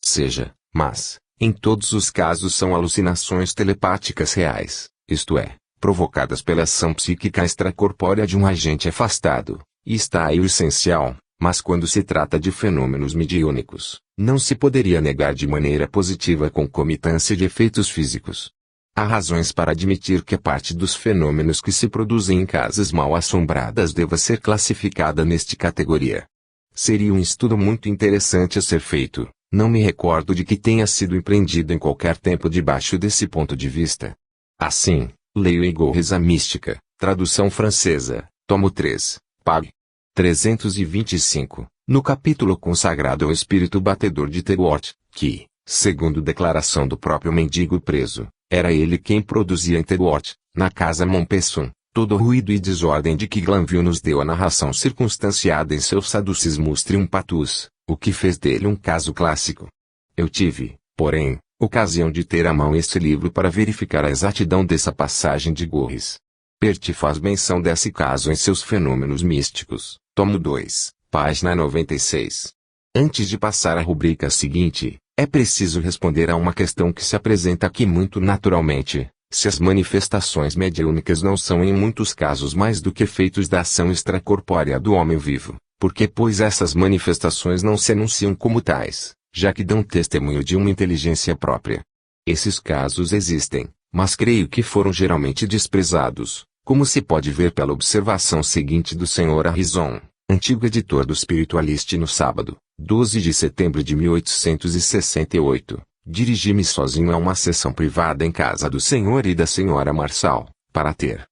seja, mas, em todos os casos são alucinações telepáticas reais, isto é, provocadas pela ação psíquica extracorpórea de um agente afastado, e está aí o essencial, mas quando se trata de fenômenos mediúnicos, não se poderia negar de maneira positiva a concomitância de efeitos físicos. Há razões para admitir que a parte dos fenômenos que se produzem em casas mal assombradas deva ser classificada nesta categoria. Seria um estudo muito interessante a ser feito, não me recordo de que tenha sido empreendido em qualquer tempo debaixo desse ponto de vista. Assim, leio Igorres a Mística, tradução francesa, tomo 3, pág. 325, no capítulo consagrado ao espírito batedor de Terwort, que, segundo declaração do próprio mendigo preso, era ele quem produzia em Terwort, na casa Montpesson, todo o ruído e desordem de que Glanville nos deu a narração circunstanciada em seu Sadducismus Triumpatus, o que fez dele um caso clássico. Eu tive, porém, ocasião de ter à mão este livro para verificar a exatidão dessa passagem de Gorres. Perti faz menção desse caso em seus Fenômenos Místicos, tomo 2, página 96. Antes de passar à rubrica seguinte, é preciso responder a uma questão que se apresenta aqui muito naturalmente: se as manifestações mediúnicas não são em muitos casos mais do que efeitos da ação extracorpórea do homem vivo, por que pois essas manifestações não se anunciam como tais, já que dão testemunho de uma inteligência própria? Esses casos existem, mas creio que foram geralmente desprezados, como se pode ver pela observação seguinte do Sr. Harrison, antigo editor do Spiritualist no sábado, 12 de setembro de 1868. Dirigi-me sozinho a uma sessão privada em casa do Sr. e da Sra. Marçal, para ter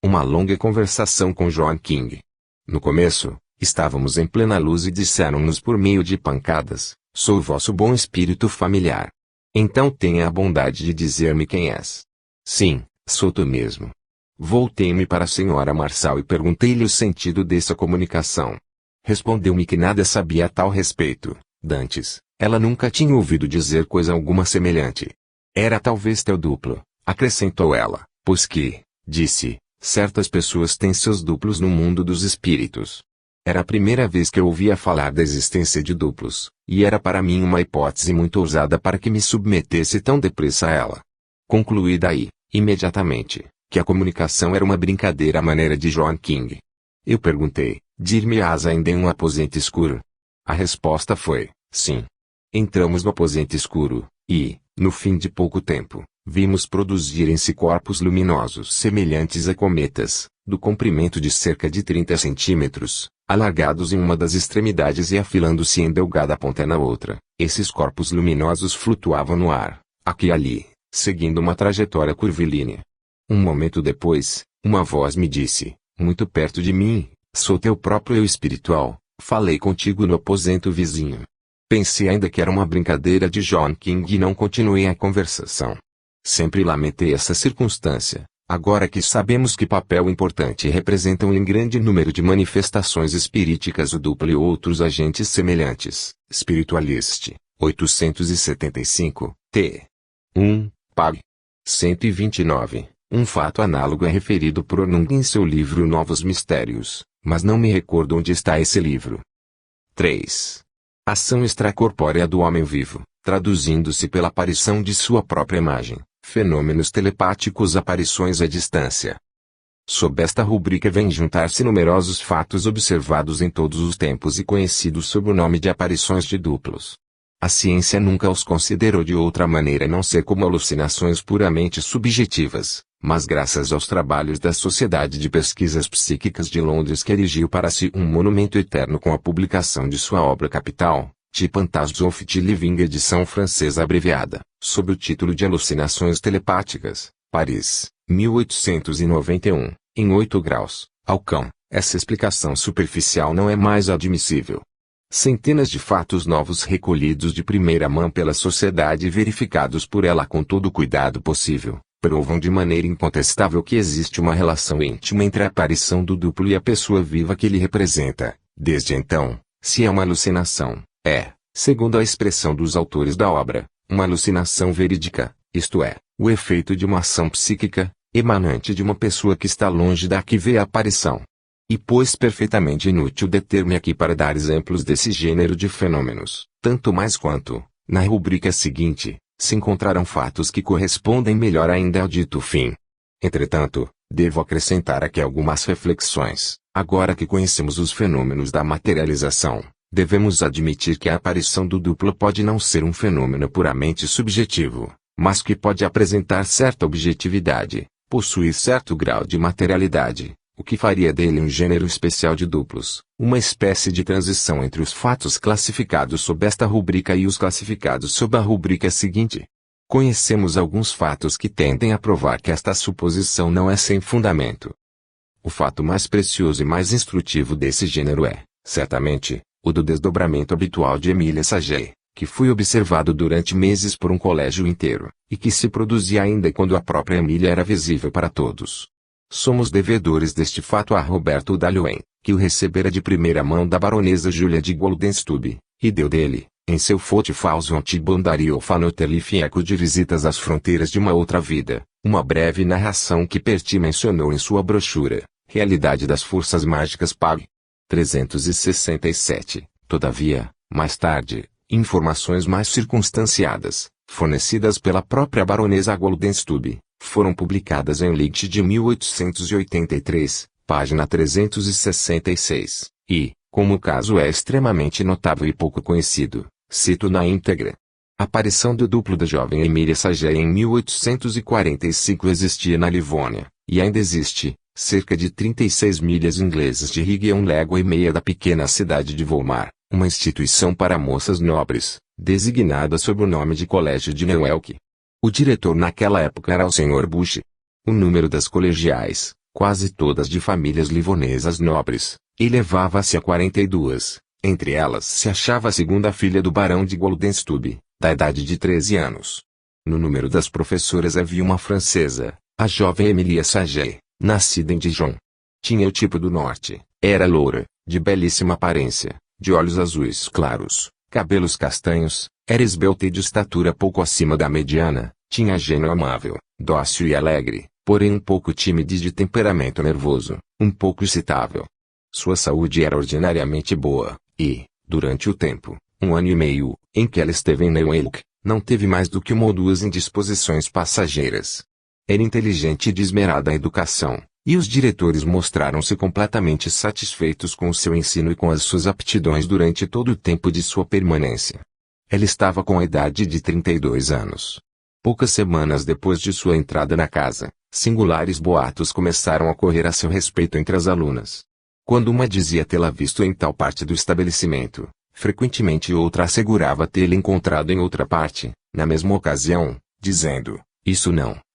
uma longa conversação com John King. No começo, estávamos em plena luz e disseram-nos por meio de pancadas: "Sou o vosso bom espírito familiar. Então tenha a bondade de dizer-me quem és." "Sim, sou tu mesmo." Voltei-me para a Sra. Marçal e perguntei-lhe o sentido dessa comunicação. Respondeu-me que nada sabia a tal respeito, dantes, ela nunca tinha ouvido dizer coisa alguma semelhante. "Era talvez teu duplo", acrescentou ela, "pois que", disse, "certas pessoas têm seus duplos no mundo dos espíritos." Era a primeira vez que eu ouvia falar da existência de duplos, e era para mim uma hipótese muito ousada para que me submetesse tão depressa a ela. Concluí daí, imediatamente, que a comunicação era uma brincadeira à maneira de John King. Eu perguntei: "Dir-me-ás ainda em um aposento escuro?" A resposta foi: sim. Entramos no aposento escuro, e, no fim de pouco tempo, vimos produzirem-se corpos luminosos semelhantes a cometas, do comprimento de cerca de 30 centímetros, alargados em uma das extremidades e afilando-se em delgada ponta na outra. Esses corpos luminosos flutuavam no ar, aqui e ali, seguindo uma trajetória curvilínea. Um momento depois, uma voz me disse, muito perto de mim: "Sou teu próprio eu espiritual, falei contigo no aposento vizinho." Pensei ainda que era uma brincadeira de John King e não continuei a conversação. Sempre lamentei essa circunstância, agora que sabemos que papel importante representam em grande número de manifestações espiríticas o duplo e outros agentes semelhantes. Spiritualist, 875, t. 1, pág. 129. Um fato análogo é referido por Ornung em seu livro Novos Mistérios, mas não me recordo onde está esse livro. 3. Ação extracorpórea do homem vivo, traduzindo-se pela aparição de sua própria imagem, fenômenos telepáticos, aparições à distância. Sob esta rubrica vêm juntar-se numerosos fatos observados em todos os tempos e conhecidos sob o nome de aparições de duplos. A ciência nunca os considerou de outra maneira a não ser como alucinações puramente subjetivas, mas graças aos trabalhos da Sociedade de Pesquisas Psíquicas de Londres, que erigiu para si um monumento eterno com a publicação de sua obra capital, Die Phantasmes of the Living, edição francesa abreviada, sob o título de Alucinações Telepáticas, Paris, 1891, em 8 graus, Alcão. Essa explicação superficial não é mais admissível. Centenas de fatos novos recolhidos de primeira mão pela sociedade e verificados por ela com todo o cuidado possível, provam de maneira incontestável que existe uma relação íntima entre a aparição do duplo e a pessoa viva que ele representa. Desde então, se é uma alucinação, é, segundo a expressão dos autores da obra, uma alucinação verídica, isto é, o efeito de uma ação psíquica, emanante de uma pessoa que está longe da que vê a aparição. E pois perfeitamente inútil deter-me aqui para dar exemplos desse gênero de fenômenos, tanto mais quanto, Na rubrica seguinte, se encontrarão fatos que correspondem melhor ainda ao dito fim. Entretanto, devo acrescentar aqui algumas reflexões. Agora que conhecemos os fenômenos da materialização, devemos admitir que a aparição do duplo pode não ser um fenômeno puramente subjetivo, mas que pode apresentar certa objetividade, possuir certo grau de materialidade, o que faria dele um gênero especial de duplos, uma espécie de transição entre os fatos classificados sob esta rubrica e os classificados sob a rubrica seguinte. Conhecemos alguns fatos que tendem a provar que esta suposição não é sem fundamento. O fato mais precioso e mais instrutivo desse gênero é, certamente, o do desdobramento habitual de Emília Saget, que foi observado durante meses por um colégio inteiro, e que se produzia ainda quando a própria Emília era visível para todos. Somos devedores deste fato a Roberto Dalhoen, que o recebera de primeira mão da baronesa Júlia de Goldenstube, e deu dele, em seu Fotifaus Antibondario Fanotelifieco de Visitas às Fronteiras de uma Outra Vida, uma breve narração que Perti mencionou em sua brochura, Realidade das Forças Mágicas Pag. 367. Todavia, mais tarde, informações mais circunstanciadas, fornecidas pela própria baronesa Goldenstube, foram publicadas em Licht de 1883, página 366, e, como o caso é extremamente notável e pouco conhecido, cito na íntegra. A aparição do duplo da jovem Emília Saget em 1845 existia na Livônia, e ainda existe, cerca de 36 milhas inglesas de Riga e 1,5 léguas da pequena cidade de Volmar, uma instituição para moças nobres, designada sob o nome de Colégio de Neuelk. O diretor naquela época era o Sr. Bush. O número das colegiais, quase todas de famílias livonesas nobres, elevava-se a 42, entre elas se achava a segunda filha do barão de Goldenstube, da idade de 13 anos. No número das professoras havia uma francesa, a jovem Emília Saget, nascida em Dijon. Tinha o tipo do norte, era loura, de belíssima aparência, de olhos azuis claros, cabelos castanhos, era esbelta e de estatura pouco acima da mediana, tinha gênio amável, dócil e alegre, porém um pouco tímida e de temperamento nervoso, um pouco excitável. Sua saúde era ordinariamente boa, e, durante o tempo, 1 ano e meio, em que ela esteve em Neuelk, não teve mais do que uma ou duas indisposições passageiras. Era inteligente e de esmerada educação, e os diretores mostraram-se completamente satisfeitos com o seu ensino e com as suas aptidões durante todo o tempo de sua permanência. Ela estava com a idade de 32 anos. Poucas semanas depois de sua entrada na casa, singulares boatos começaram a correr a seu respeito entre as alunas. Quando uma dizia tê-la visto em tal parte do estabelecimento, frequentemente outra assegurava tê-la encontrado em outra parte, na mesma ocasião, dizendo, isso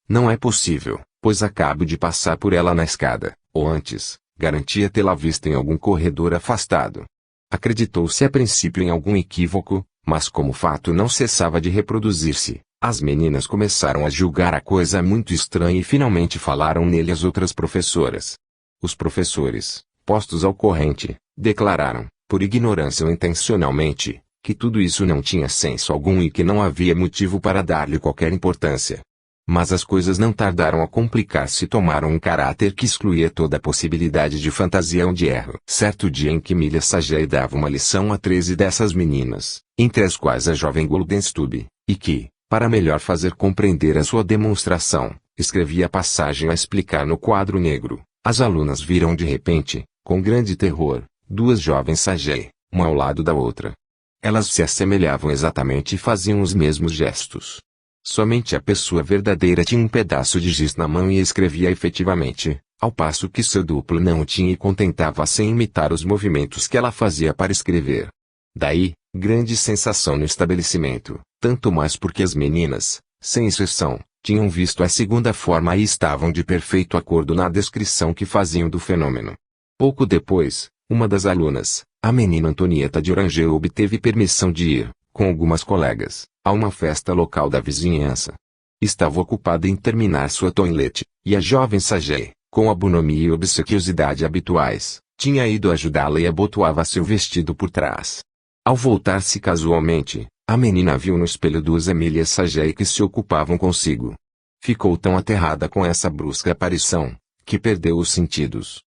não é possível, pois acabo de passar por ela na escada, ou antes, garantia tê-la visto em algum corredor afastado. Acreditou-se a princípio em algum equívoco, mas como o fato não cessava de reproduzir-se, as meninas começaram a julgar a coisa muito estranha e finalmente falaram nele as outras professoras. Os professores, postos ao corrente, declararam, por ignorância ou intencionalmente, que tudo isso não tinha senso algum e que não havia motivo para dar-lhe qualquer importância. Mas as coisas não tardaram a complicar-se e tomaram um caráter que excluía toda a possibilidade de fantasia ou de erro. Certo dia em que Emília Saget dava uma lição a 13 dessas meninas, entre as quais a jovem Goldenstube, e que, para melhor fazer compreender a sua demonstração, escrevia a passagem a explicar no quadro negro, as alunas viram de repente, com grande terror, duas jovens Saget, uma ao lado da outra. Elas se assemelhavam exatamente e faziam os mesmos gestos. Somente a pessoa verdadeira tinha um pedaço de giz na mão e escrevia efetivamente, ao passo que seu duplo não o tinha e contentava-se em imitar os movimentos que ela fazia para escrever. Daí, grande sensação no estabelecimento, tanto mais porque as meninas, sem exceção, tinham visto a segunda forma e estavam de perfeito acordo na descrição que faziam do fenômeno. Pouco depois, uma das alunas, a menina Antonieta de Orangel, obteve permissão de ir, com algumas colegas, a uma festa local da vizinhança. Estava ocupada em terminar sua toilette, e a jovem Saget, com a bonomia e obsequiosidade habituais, tinha ido ajudá-la e abotoava seu vestido por trás. Ao voltar-se casualmente, a menina viu no espelho duas Emílias Saget que se ocupavam consigo. Ficou tão aterrada com essa brusca aparição, que perdeu os sentidos.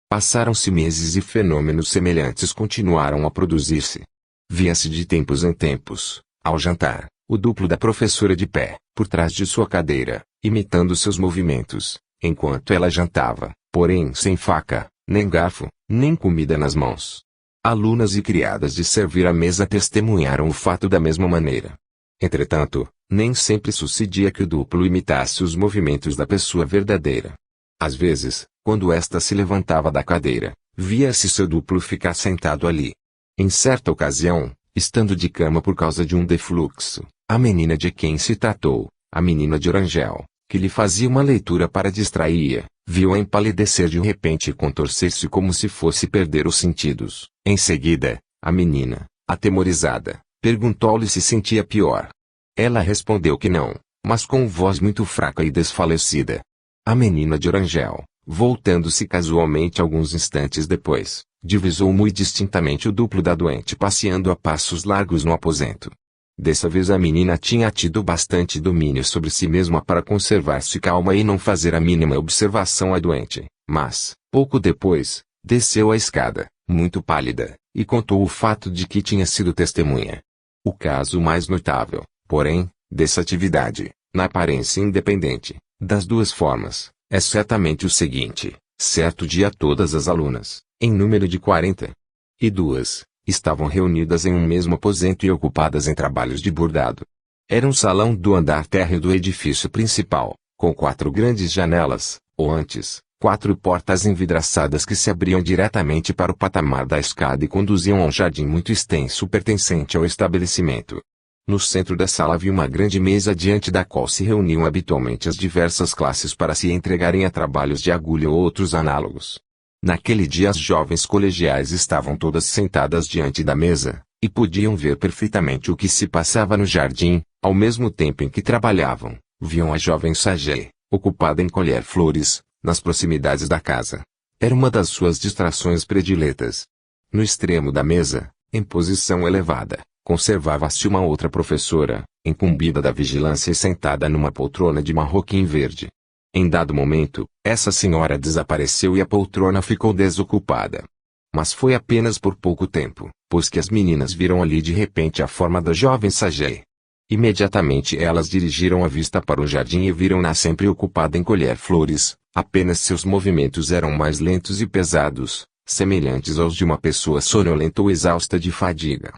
Passaram-se meses e fenômenos semelhantes continuaram a produzir-se. Via-se de tempos em tempos, Ao jantar, o duplo da professora de pé, por trás de sua cadeira, imitando seus movimentos, enquanto ela jantava, porém sem faca, nem garfo, nem comida nas mãos. Alunas e criadas de servir à mesa testemunharam o fato da mesma maneira. Entretanto, nem sempre sucedia que o duplo imitasse os movimentos da pessoa verdadeira. Às vezes, quando esta se levantava da cadeira, via-se seu duplo ficar sentado ali. Em certa ocasião, estando de cama por causa de um defluxo, a menina de quem se tratou, a menina de Orangel, que lhe fazia uma leitura para distrair, viu-a empalidecer de repente e contorcer-se como se fosse perder os sentidos. Em seguida, a menina, atemorizada, perguntou-lhe se sentia pior. Ela respondeu que não, mas com voz muito fraca e desfalecida. A menina de Orangel, voltando-se casualmente alguns instantes depois, divisou muito distintamente o duplo da doente passeando a passos largos no aposento. Dessa vez a menina tinha tido bastante domínio sobre si mesma para conservar-se calma e não fazer a mínima observação à doente, mas, pouco depois, desceu a escada, muito pálida, e contou o fato de que tinha sido testemunha. O caso mais notável, porém, dessa atividade, na aparência independente, das duas formas, é certamente o seguinte: certo dia todas as alunas, em número de 42, estavam reunidas em um mesmo aposento e ocupadas em trabalhos de bordado. Era um salão do andar térreo do edifício principal, com 4 grandes janelas, ou antes, 4 portas envidraçadas que se abriam diretamente para o patamar da escada e conduziam a um jardim muito extenso pertencente ao estabelecimento. No centro da sala havia uma grande mesa diante da qual se reuniam habitualmente as diversas classes para se entregarem a trabalhos de agulha ou outros análogos. Naquele dia as jovens colegiais estavam todas sentadas diante da mesa, e podiam ver perfeitamente o que se passava no jardim, ao mesmo tempo em que trabalhavam, viam a jovem Sagé, ocupada em colher flores, nas proximidades da casa. Era uma das suas distrações prediletas. No extremo da mesa, em posição elevada, conservava-se uma outra professora, incumbida da vigilância e sentada numa poltrona de marroquim verde. Em dado momento, essa senhora desapareceu e a poltrona ficou desocupada. Mas foi apenas por pouco tempo, pois que as meninas viram ali de repente a forma da jovem Sagé. Imediatamente elas dirigiram a vista para o jardim e viram-na sempre ocupada em colher flores, apenas seus movimentos eram mais lentos e pesados, semelhantes aos de uma pessoa sonolenta ou exausta de fadiga.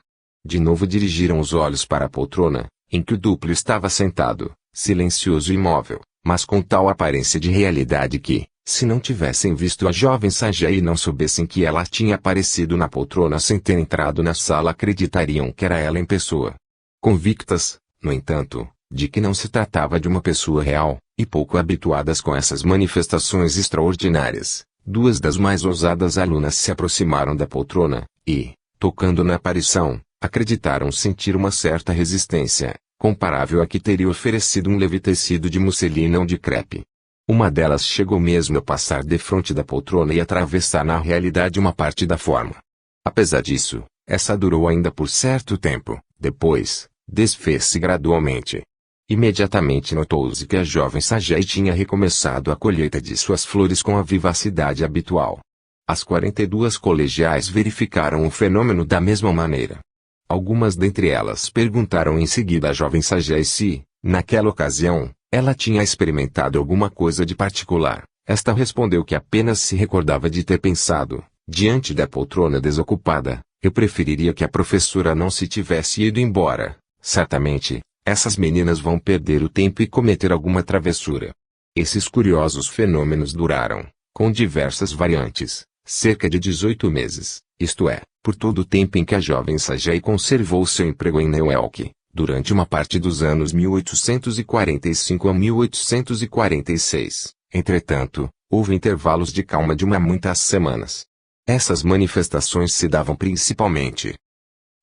De novo dirigiram os olhos para a poltrona, em que o duplo estava sentado, silencioso e imóvel, mas com tal aparência de realidade que, se não tivessem visto a jovem Sagé e não soubessem que ela tinha aparecido na poltrona sem ter entrado na sala, acreditariam que era ela em pessoa. Convictas, no entanto, de que não se tratava de uma pessoa real, e pouco habituadas com essas manifestações extraordinárias, 2 das mais ousadas alunas se aproximaram da poltrona, e, tocando na aparição, acreditaram sentir uma certa resistência, comparável à que teria oferecido um leve tecido de musselina ou de crepe. Uma delas chegou mesmo a passar defronte da poltrona e atravessar na realidade uma parte da forma. Apesar disso, essa durou ainda por certo tempo, depois, desfez-se gradualmente. Imediatamente notou-se que a jovem Sagé tinha recomeçado a colheita de suas flores com a vivacidade habitual. As 42 colegiais verificaram o fenômeno da mesma maneira. Algumas dentre elas perguntaram em seguida à jovem Sagé se, naquela ocasião, ela tinha experimentado alguma coisa de particular. Esta respondeu que apenas se recordava de ter pensado, diante da poltrona desocupada: eu preferiria que a professora não se tivesse ido embora. Certamente, essas meninas vão perder o tempo e cometer alguma travessura. Esses curiosos fenômenos duraram, com diversas variantes, cerca de 18 meses, isto é, por todo o tempo em que a jovem Sagé conservou seu emprego em Neuelk, durante uma parte dos anos 1845 a 1846. Entretanto, houve intervalos de calma de muitas semanas. Essas manifestações se davam principalmente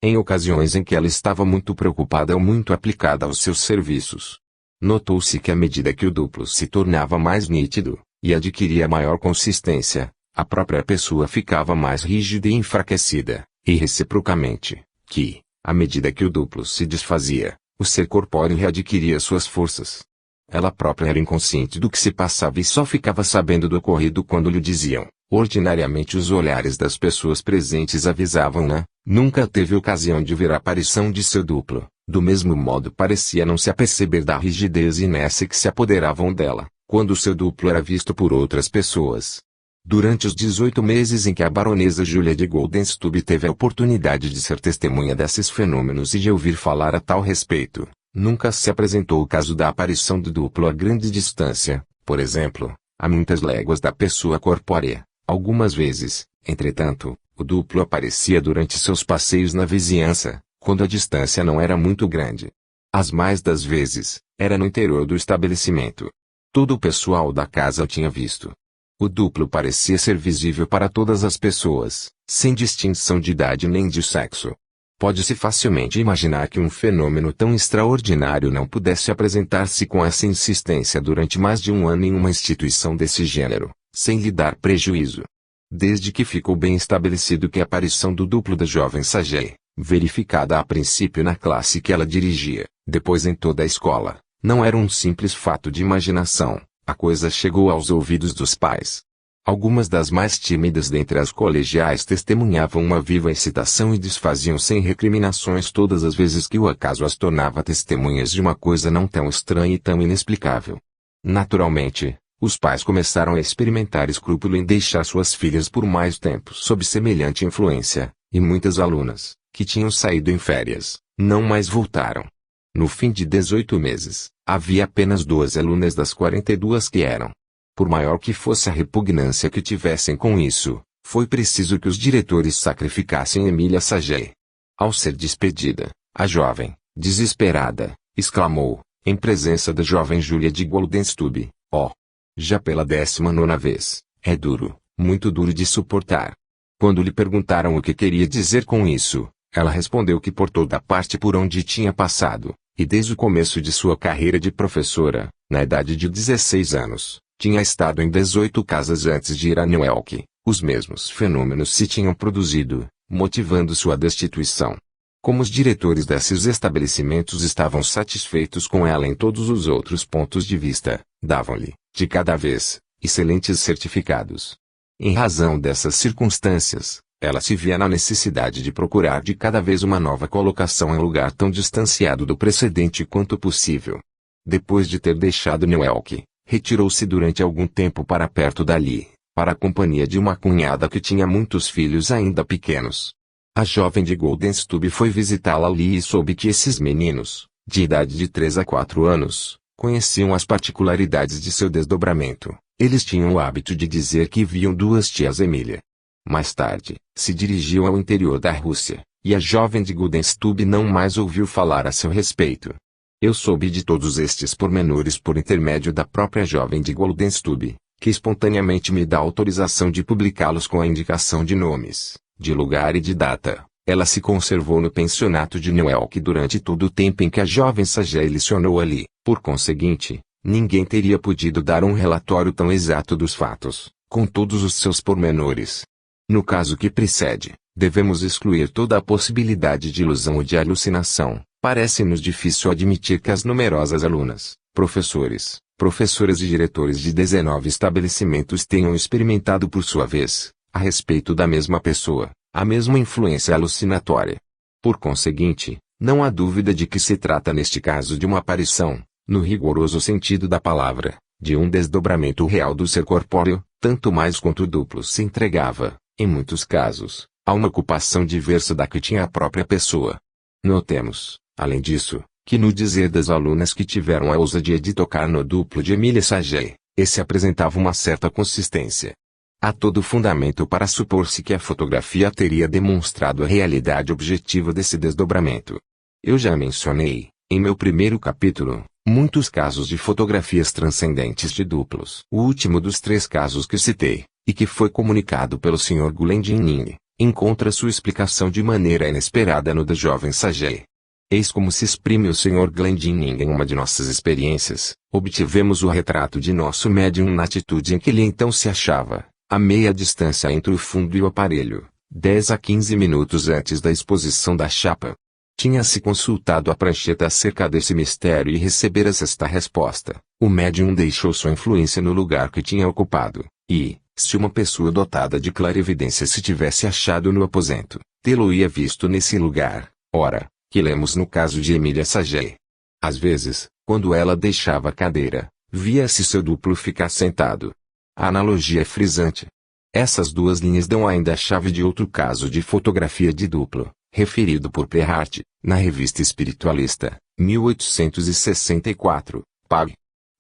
em ocasiões em que ela estava muito preocupada ou muito aplicada aos seus serviços. Notou-se que à medida que o duplo se tornava mais nítido, e adquiria maior consistência, a própria pessoa ficava mais rígida e enfraquecida, e reciprocamente, que, à medida que o duplo se desfazia, o ser corpóreo readquiria suas forças. Ela própria era inconsciente do que se passava e só ficava sabendo do ocorrido quando lhe diziam. Ordinariamente os olhares das pessoas presentes avisavam-na, nunca teve ocasião de ver a aparição de seu duplo, Do mesmo modo parecia não se aperceber da rigidez e inércia que se apoderavam dela, quando seu duplo era visto por outras pessoas. Durante os 18 meses em que a baronesa Julia de Goldenstube teve a oportunidade de ser testemunha desses fenômenos e de ouvir falar a tal respeito, nunca se apresentou o caso da aparição do duplo a grande distância, por exemplo, a muitas léguas da pessoa corpórea. Algumas vezes, entretanto, o duplo aparecia durante seus passeios na vizinhança, quando a distância não era muito grande. As mais das vezes, era no interior do estabelecimento. Todo o pessoal da casa o tinha visto. O duplo parecia ser visível para todas as pessoas, sem distinção de idade nem de sexo. Pode-se facilmente imaginar que um fenômeno tão extraordinário não pudesse apresentar-se com essa insistência durante mais de um ano em uma instituição desse gênero, sem lhe dar prejuízo. Desde que ficou bem estabelecido que a aparição do duplo da jovem Saget, verificada a princípio na classe que ela dirigia, depois em toda a escola, não era um simples fato de imaginação, a coisa chegou aos ouvidos dos pais. Algumas das mais tímidas dentre as colegiais testemunhavam uma viva excitação e desfaziam sem recriminações todas as vezes que o acaso as tornava testemunhas de uma coisa não tão estranha e tão inexplicável. Naturalmente, os pais começaram a experimentar escrúpulo em deixar suas filhas por mais tempo sob semelhante influência, e muitas alunas, que tinham saído em férias, não mais voltaram. No fim de 18 meses, havia apenas 2 alunas das 42 que eram. Por maior que fosse a repugnância que tivessem com isso, foi preciso que os diretores sacrificassem Emília Saget. Ao ser despedida, a jovem, desesperada, exclamou, em presença da jovem Julia de Goldenstube, já pela 19ª vez, é duro, muito duro de suportar. Quando lhe perguntaram o que queria dizer com isso, ela respondeu que por toda a parte por onde tinha passado, e desde o começo de sua carreira de professora, na idade de 16 anos, tinha estado em 18 casas antes de ir a Newark, os mesmos fenômenos se tinham produzido, motivando sua destituição. Como os diretores desses estabelecimentos estavam satisfeitos com ela em todos os outros pontos de vista, davam-lhe, de cada vez, excelentes certificados. Em razão dessas circunstâncias, ela se via na necessidade de procurar de cada vez uma nova colocação em lugar tão distanciado do precedente quanto possível. Depois de ter deixado Newark, retirou-se durante algum tempo para perto dali, para a companhia de uma cunhada que tinha muitos filhos ainda pequenos. A jovem de Goldenstube foi visitá-la ali e soube que esses meninos, de idade de 3 a 4 anos, conheciam as particularidades de seu desdobramento. Eles tinham o hábito de dizer que viam 2 tias Emília. Mais tarde, se dirigiam ao interior da Rússia, e a jovem de Goldenstube não mais ouviu falar a seu respeito. Eu soube de todos estes pormenores por intermédio da própria jovem de Goldenstube, que espontaneamente me dá autorização de publicá-los com a indicação de nomes, de lugar e de data. Ela se conservou no pensionato de Newark durante todo o tempo em que a jovem Saget lecionou ali. Por conseguinte, ninguém teria podido dar um relatório tão exato dos fatos, com todos os seus pormenores. No caso que precede, devemos excluir toda a possibilidade de ilusão ou de alucinação. Parece-nos difícil admitir que as numerosas alunas, professores, professoras e diretores de 19 estabelecimentos tenham experimentado por sua vez, a respeito da mesma pessoa, a mesma influência alucinatória. Por conseguinte, não há dúvida de que se trata neste caso de uma aparição, no rigoroso sentido da palavra, de um desdobramento real do ser corpóreo, tanto mais quanto o duplo se entregava, em muitos casos, a uma ocupação diversa da que tinha a própria pessoa. Notemos, além disso, que no dizer das alunas que tiveram a ousadia de tocar no duplo de Emília Saget, esse apresentava uma certa consistência. Há todo fundamento para supor-se que a fotografia teria demonstrado a realidade objetiva desse desdobramento. Eu já mencionei, em meu primeiro capítulo, muitos casos de fotografias transcendentes de duplos. O último dos 3 casos que citei, e que foi comunicado pelo Sr. Glendinning, encontra sua explicação de maneira inesperada no da jovem Saget. Eis como se exprime o Sr. Glendinning em uma de nossas experiências. Obtivemos o retrato de nosso médium na atitude em que ele então se achava, a meia distância entre o fundo e o aparelho, 10 a 15 minutos antes da exposição da chapa. Tinha-se consultado a prancheta acerca desse mistério e recebera-se esta resposta. O médium deixou sua influência no lugar que tinha ocupado, e, se uma pessoa dotada de clarividência se tivesse achado no aposento, tê-lo-ia visto nesse lugar. Ora, que lemos no caso de Emília Sagé. Às vezes, quando ela deixava a cadeira, via-se seu duplo ficar sentado. A analogia é frisante. Essas duas linhas dão ainda a chave de outro caso de fotografia de duplo, referido por Perhart, na Revista Espiritualista, 1864, pág.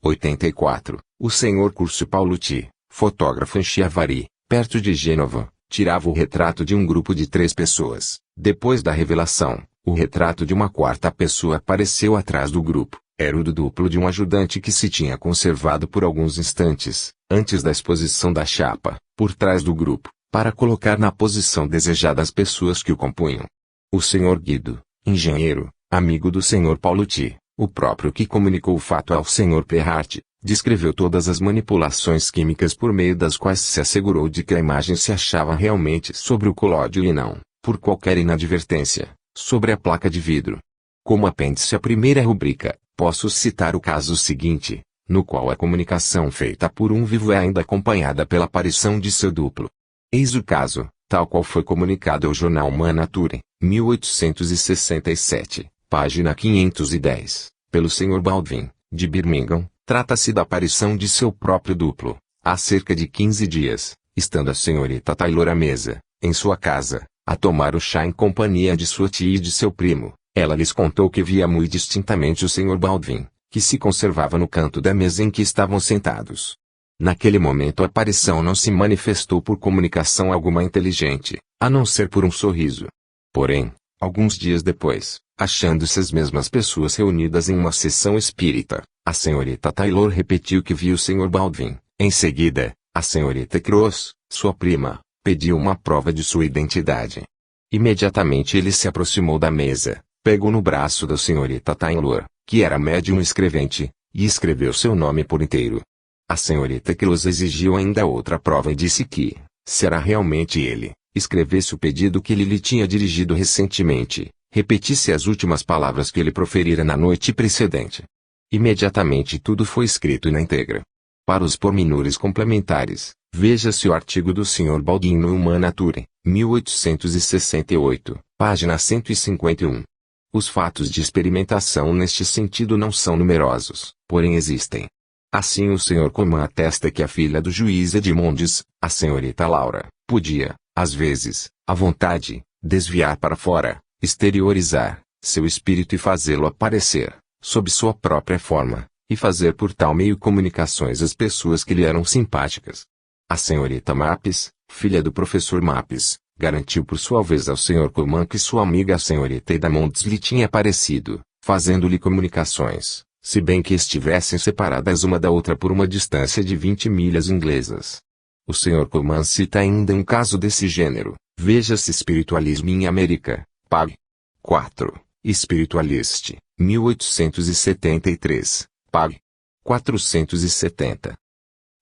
84. O Sr. Curcio Paulucci, fotógrafo em Chiavari, perto de Gênova, tirava o retrato de um grupo de 3 pessoas. Depois da revelação, o retrato de uma quarta pessoa apareceu atrás do grupo. Era o do duplo de um ajudante que se tinha conservado por alguns instantes, antes da exposição da chapa, por trás do grupo, para colocar na posição desejada as pessoas que o compunham. O Sr. Guido, engenheiro, amigo do Sr. Paulucci, o próprio que comunicou o fato ao Sr. Perhart, descreveu todas as manipulações químicas por meio das quais se assegurou de que a imagem se achava realmente sobre o colóide e não, por qualquer inadvertência, sobre a placa de vidro. Como apêndice à primeira rubrica, posso citar o caso seguinte, no qual a comunicação feita por um vivo é ainda acompanhada pela aparição de seu duplo. Eis o caso, tal qual foi comunicado ao jornal Human Nature, 1867, página 510, pelo Sr. Baldwin, de Birmingham. Trata-se da aparição de seu próprio duplo, há cerca de 15 dias, estando a senhorita Taylor à mesa, em sua casa, a tomar o chá em companhia de sua tia e de seu primo. Ela lhes contou que via muito distintamente o Sr. Baldwin, que se conservava no canto da mesa em que estavam sentados. Naquele momento a aparição não se manifestou por comunicação alguma inteligente, a não ser por um sorriso. Porém, alguns dias depois, achando-se as mesmas pessoas reunidas em uma sessão espírita, a senhorita Taylor repetiu que viu o Sr. Baldwin. Em seguida, a senhorita Cross, sua prima, pediu uma prova de sua identidade. Imediatamente ele se aproximou da mesa, pegou no braço da senhorita Taylor, que era médium escrevente, e escreveu seu nome por inteiro. A senhorita Cross exigiu ainda outra prova e disse que, se era realmente ele, escrevesse o pedido que ele lhe tinha dirigido recentemente, repetisse as últimas palavras que ele proferira na noite precedente. Imediatamente tudo foi escrito na íntegra. Para os pormenores complementares, veja-se o artigo do Sr. Baldwin no Human Nature, 1868, página 151. Os fatos de experimentação neste sentido não são numerosos, porém existem. Assim o Sr. Coman atesta que a filha do juiz Edmondes, a senhorita Laura, podia, às vezes, à vontade, desviar para fora, exteriorizar, seu espírito e fazê-lo aparecer, sob sua própria forma, e fazer por tal meio comunicações às pessoas que lhe eram simpáticas. A senhorita Mapes, filha do professor Mapes, garantiu por sua vez ao Sr. Coman que sua amiga a senhorita Edmondes lhe tinha aparecido, fazendo-lhe comunicações, se bem que estivessem separadas uma da outra por uma distância de 20 milhas inglesas. O Sr. Coman cita ainda um caso desse gênero, veja-se Espiritualismo em América, pág. 4, Spiritualist, 1873, pág. 470.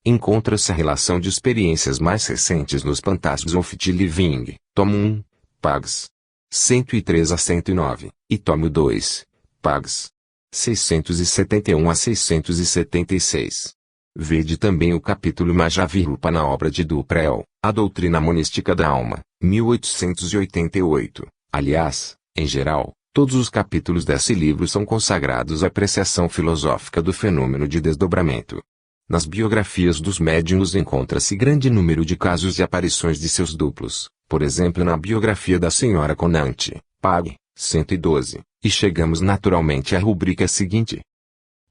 Encontra-se a relação de experiências mais recentes nos Phantasms of the Living, tomo 1, pags. 103 a 109, e tomo 2, pags. 671 a 676. Vede também o capítulo Majavirupa na obra de Duprel, A Doutrina Monística da Alma, 1888. Aliás, em geral, todos os capítulos desse livro são consagrados à apreciação filosófica do fenômeno de desdobramento. Nas biografias dos médiuns encontra-se grande número de casos de aparições de seus duplos, por exemplo na biografia da Sra. Conant, pág. 112, e chegamos naturalmente à rubrica seguinte.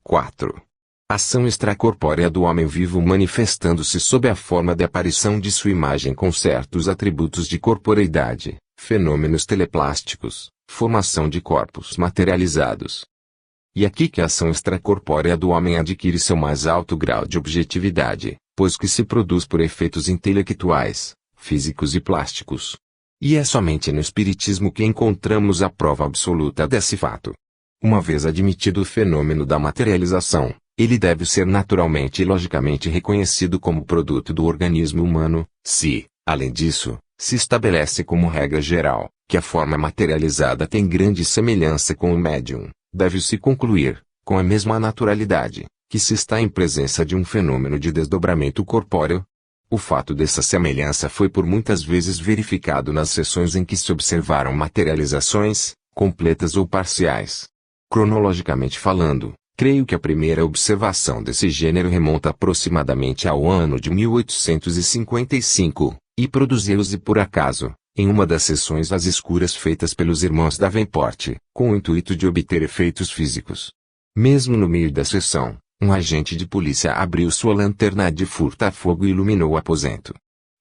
4. Ação extracorpórea do homem vivo manifestando-se sob a forma de aparição de sua imagem com certos atributos de corporeidade, fenômenos teleplásticos, formação de corpos materializados. E aqui que a ação extracorpórea do homem adquire seu mais alto grau de objetividade, pois que se produz por efeitos intelectuais, físicos e plásticos. E é somente no Espiritismo que encontramos a prova absoluta desse fato. Uma vez admitido o fenômeno da materialização, ele deve ser naturalmente e logicamente reconhecido como produto do organismo humano, se, além disso, se estabelece como regra geral, que a forma materializada tem grande semelhança com o médium, deve-se concluir, com a mesma naturalidade, que se está em presença de um fenômeno de desdobramento corpóreo. O fato dessa semelhança foi por muitas vezes verificado nas sessões em que se observaram materializações, completas ou parciais. Cronologicamente falando, creio que a primeira observação desse gênero remonta aproximadamente ao ano de 1855, e produziu-se por acaso, em uma das sessões às escuras feitas pelos irmãos Davenport, com o intuito de obter efeitos físicos. Mesmo no meio da sessão, um agente de polícia abriu sua lanterna de furta-fogo e iluminou o aposento.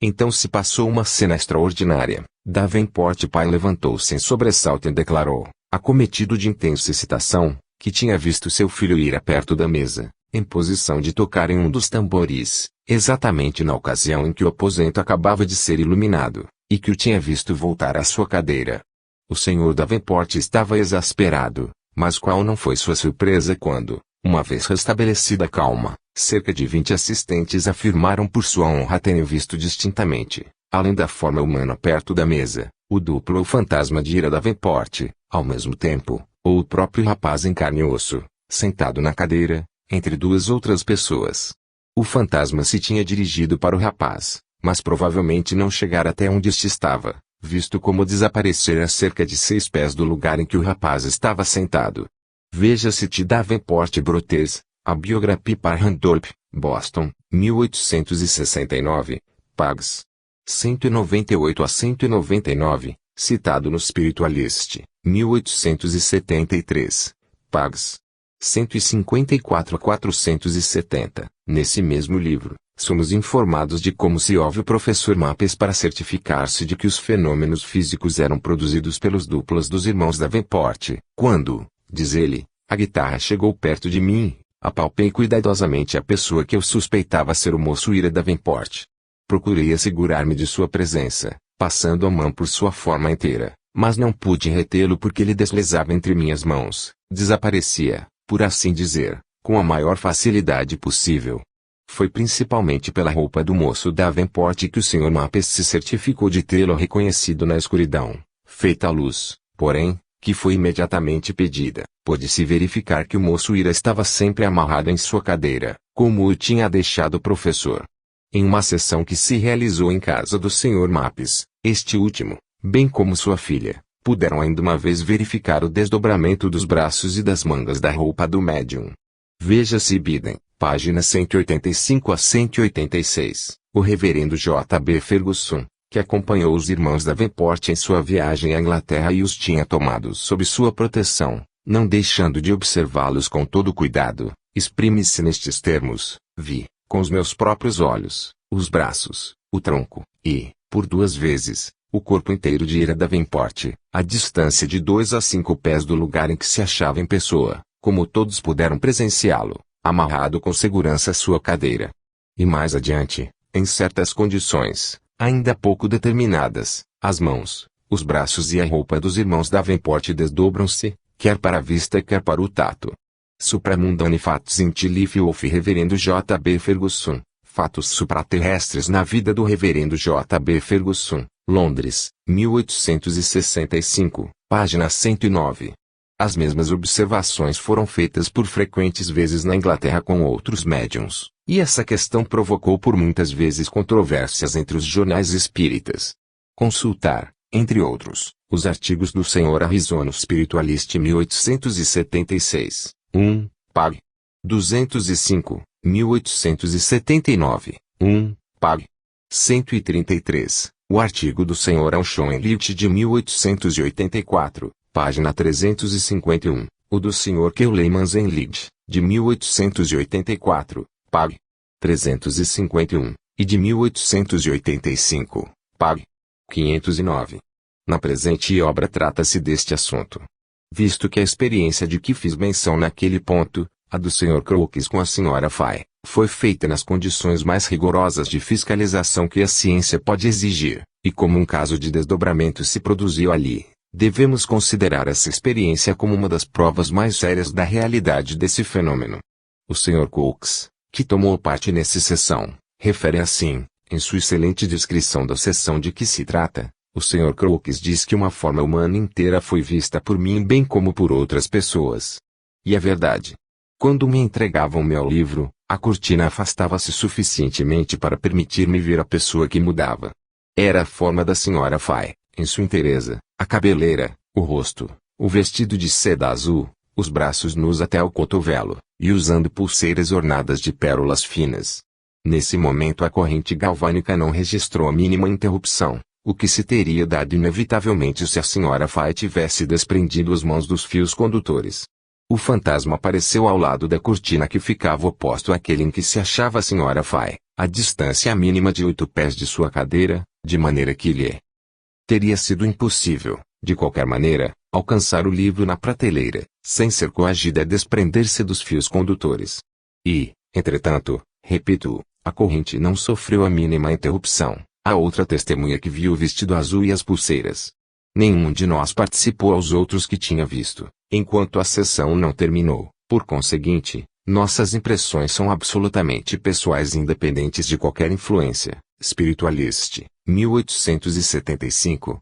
Então se passou uma cena extraordinária. Davenport pai levantou-se em sobressalto e declarou, acometido de intensa excitação, que tinha visto seu filho ir a perto da mesa, em posição de tocar em um dos tambores, exatamente na ocasião em que o aposento acabava de ser iluminado, e que o tinha visto voltar à sua cadeira. O senhor Davenport estava exasperado, mas qual não foi sua surpresa quando, uma vez restabelecida a calma, cerca de 20 assistentes afirmaram por sua honra terem visto distintamente, além da forma humana perto da mesa, o duplo ou fantasma de Ira Davenport, ao mesmo tempo, ou o próprio rapaz em carne e osso, sentado na cadeira, entre duas outras pessoas. O fantasma se tinha dirigido para o rapaz, mas provavelmente não chegara até onde este estava, visto como desaparecer a cerca de 6 pés do lugar em que o rapaz estava sentado. Veja-se de Davenport Brothers, a biografia par Randolph, Boston, 1869, pags. 198 a 199, citado no Spiritualist, 1873, pags. 154 a 470. Nesse mesmo livro, somos informados de como se ouve o professor Mapes para certificar-se de que os fenômenos físicos eram produzidos pelos duplas dos irmãos Davenport. Quando, diz ele, a guitarra chegou perto de mim, apalpei cuidadosamente a pessoa que eu suspeitava ser o moço Ira Davenport. Procurei assegurar-me de sua presença, passando a mão por sua forma inteira, mas não pude retê-lo porque ele deslizava entre minhas mãos, desaparecia, por assim dizer, com a maior facilidade possível. Foi principalmente pela roupa do moço Davenport que o Sr. Mapes se certificou de tê-lo reconhecido na escuridão, feita a luz, porém, que foi imediatamente pedida. Pôde-se verificar que o moço Ira estava sempre amarrado em sua cadeira, como o tinha deixado o professor. Em uma sessão que se realizou em casa do Sr. Mapes, este último, bem como sua filha, puderam ainda uma vez verificar o desdobramento dos braços e das mangas da roupa do médium. Veja-se Biden, páginas 185 a 186, o reverendo J. B. Ferguson, que acompanhou os irmãos Davenport em sua viagem à Inglaterra e os tinha tomados sob sua proteção, não deixando de observá-los com todo cuidado, exprime-se nestes termos: vi, com os meus próprios olhos, os braços, o tronco, e, por 2 vezes, o corpo inteiro de Ira Davenport, a distância de 2 a 5 pés do lugar em que se achava em pessoa, como todos puderam presenciá-lo, amarrado com segurança à sua cadeira. E mais adiante, em certas condições, ainda pouco determinadas, as mãos, os braços e a roupa dos irmãos Davenport desdobram-se, quer para a vista quer para o tato. Supramundane Facts in Life of Reverendo J. B. Ferguson, Fatos Supraterrestres na Vida do Reverendo J. B. Ferguson, Londres, 1865, página 109. As mesmas observações foram feitas por frequentes vezes na Inglaterra com outros médiuns, e essa questão provocou por muitas vezes controvérsias entre os jornais espíritas. Consultar, entre outros, os artigos do Sr. Arizona Spiritualist 1876, 1, pag. 205, 1879, 1, pag. 133, o artigo do Sr. Alshon Elliot de 1884, página 351, o do Sr. Keulemans Enlid, de 1884, pag. 351, e de 1885, pag. 509. Na presente obra trata-se deste assunto. Visto que a experiência de que fiz menção naquele ponto, a do Sr. Crookes com a Sra. Fay, foi feita nas condições mais rigorosas de fiscalização que a ciência pode exigir, e como um caso de desdobramento se produziu ali, devemos considerar essa experiência como uma das provas mais sérias da realidade desse fenômeno. O Sr. Crookes, que tomou parte nessa sessão, refere assim, em sua excelente descrição da sessão de que se trata, o Sr. Crookes diz que uma forma humana inteira foi vista por mim bem como por outras pessoas. E é verdade. Quando me entregavam meu livro, a cortina afastava-se suficientemente para permitir-me ver a pessoa que mudava. Era a forma da Sra. Fay, em sua inteireza, a cabeleira, o rosto, o vestido de seda azul, os braços nus até o cotovelo, e usando pulseiras ornadas de pérolas finas. Nesse momento a corrente galvânica não registrou a mínima interrupção, o que se teria dado inevitavelmente se a senhora Fay tivesse desprendido as mãos dos fios condutores. O fantasma apareceu ao lado da cortina que ficava oposto àquele em que se achava a senhora Fay, a distância mínima de 8 pés de sua cadeira, de maneira que lhe teria sido impossível, de qualquer maneira, alcançar o livro na prateleira, sem ser coagida a desprender-se dos fios condutores. E, entretanto, repito, a corrente não sofreu a mínima interrupção. A outra testemunha que viu o vestido azul e as pulseiras. Nenhum de nós participou aos outros que tinha visto, enquanto a sessão não terminou. Por conseguinte, nossas impressões são absolutamente pessoais e independentes de qualquer influência. Spiritualist, 1875,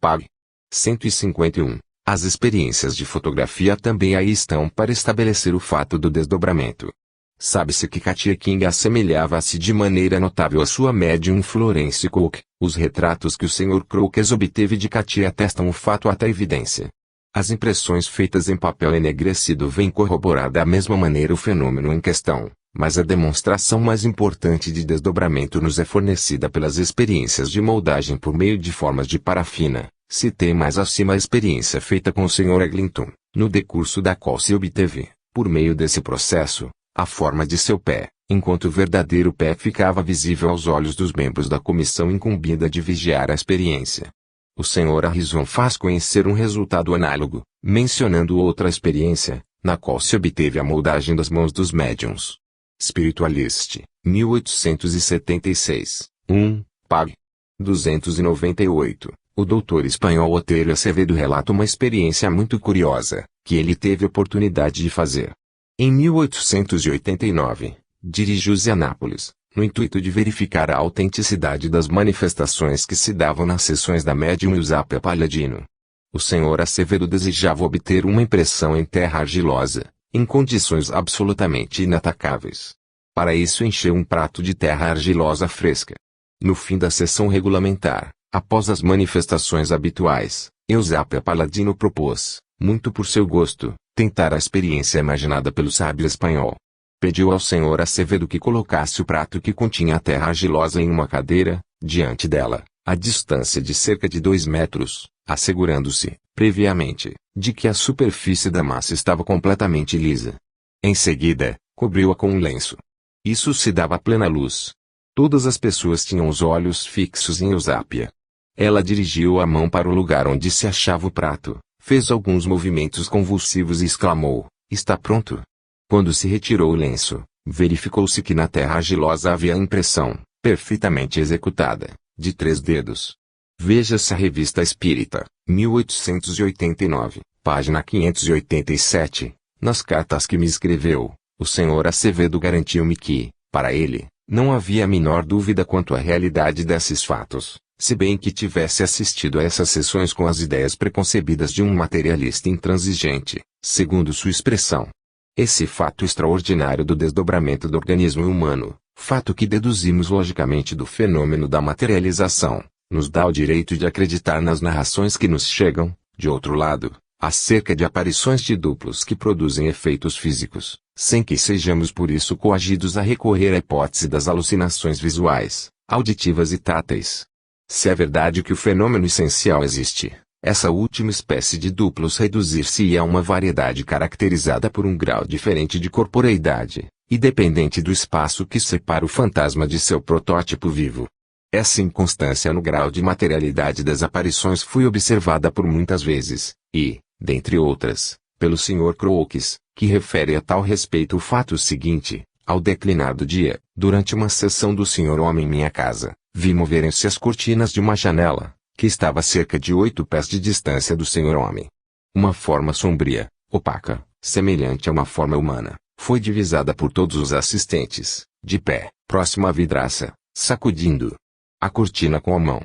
pág. 151. As experiências de fotografia também aí estão para estabelecer o fato do desdobramento. Sabe-se que Katia King assemelhava-se de maneira notável à sua médium Florence Cook. Os retratos que o Sr. Crookes obteve de Katia atestam o fato até evidência. As impressões feitas em papel enegrecido vêm corroborar da mesma maneira o fenômeno em questão, mas a demonstração mais importante de desdobramento nos é fornecida pelas experiências de moldagem por meio de formas de parafina. Citei mais acima a experiência feita com o Sr. Eglinton, no decurso da qual se obteve, por meio desse processo, a forma de seu pé, enquanto o verdadeiro pé ficava visível aos olhos dos membros da comissão incumbida de vigiar a experiência. O Sr. Harrison faz conhecer um resultado análogo, mencionando outra experiência, na qual se obteve a moldagem das mãos dos médiuns. Spiritualist, 1876, pág. 298. O doutor espanhol Otero Acevedo relata uma experiência muito curiosa, que ele teve oportunidade de fazer. Em 1889, dirigiu-se a Nápoles, no intuito de verificar a autenticidade das manifestações que se davam nas sessões da médium Eusapia Palladino. O Sr. Acevedo desejava obter uma impressão em terra argilosa, em condições absolutamente inatacáveis. Para isso encheu um prato de terra argilosa fresca. No fim da sessão regulamentar, após as manifestações habituais, Eusapia Palladino propôs, muito por seu gosto, tentar a experiência imaginada pelo sábio espanhol. Pediu ao Sr. Acevedo que colocasse o prato que continha a terra argilosa em uma cadeira, diante dela, a distância de cerca de 2 metros, assegurando-se, previamente, de que a superfície da massa estava completamente lisa. Em seguida, cobriu-a com um lenço. Isso se dava à plena luz. Todas as pessoas tinham os olhos fixos em Eusapia. Ela dirigiu a mão para o lugar onde se achava o prato, fez alguns movimentos convulsivos e exclamou, "Está pronto." Quando se retirou o lenço, verificou-se que na terra argilosa havia a impressão, perfeitamente executada, de 3 dedos. Veja-se a Revista Espírita, 1889, página 587. Nas cartas que me escreveu, o Sr. Acevedo garantiu-me que, para ele, não havia a menor dúvida quanto à realidade desses fatos, se bem que tivesse assistido a essas sessões com as ideias preconcebidas de um materialista intransigente, segundo sua expressão. Esse fato extraordinário do desdobramento do organismo humano, fato que deduzimos logicamente do fenômeno da materialização, nos dá o direito de acreditar nas narrações que nos chegam, de outro lado, acerca de aparições de duplos que produzem efeitos físicos, sem que sejamos por isso coagidos a recorrer à hipótese das alucinações visuais, auditivas e táteis. Se é verdade que o fenômeno essencial existe, essa última espécie de duplos reduzir-se-ia a uma variedade caracterizada por um grau diferente de corporeidade, e dependente do espaço que separa o fantasma de seu protótipo vivo. Essa inconstância no grau de materialidade das aparições foi observada por muitas vezes, e, dentre outras, pelo Sr. Crookes, que refere a tal respeito o fato seguinte: ao declinar do dia, durante uma sessão do Sr. Homem em minha casa, vi moverem-se as cortinas de uma janela, que estava a cerca de 8 pés de distância do Sr. Homem. Uma forma sombria, opaca, semelhante a uma forma humana, foi divisada por todos os assistentes, de pé, próximo à vidraça, sacudindo a cortina com a mão.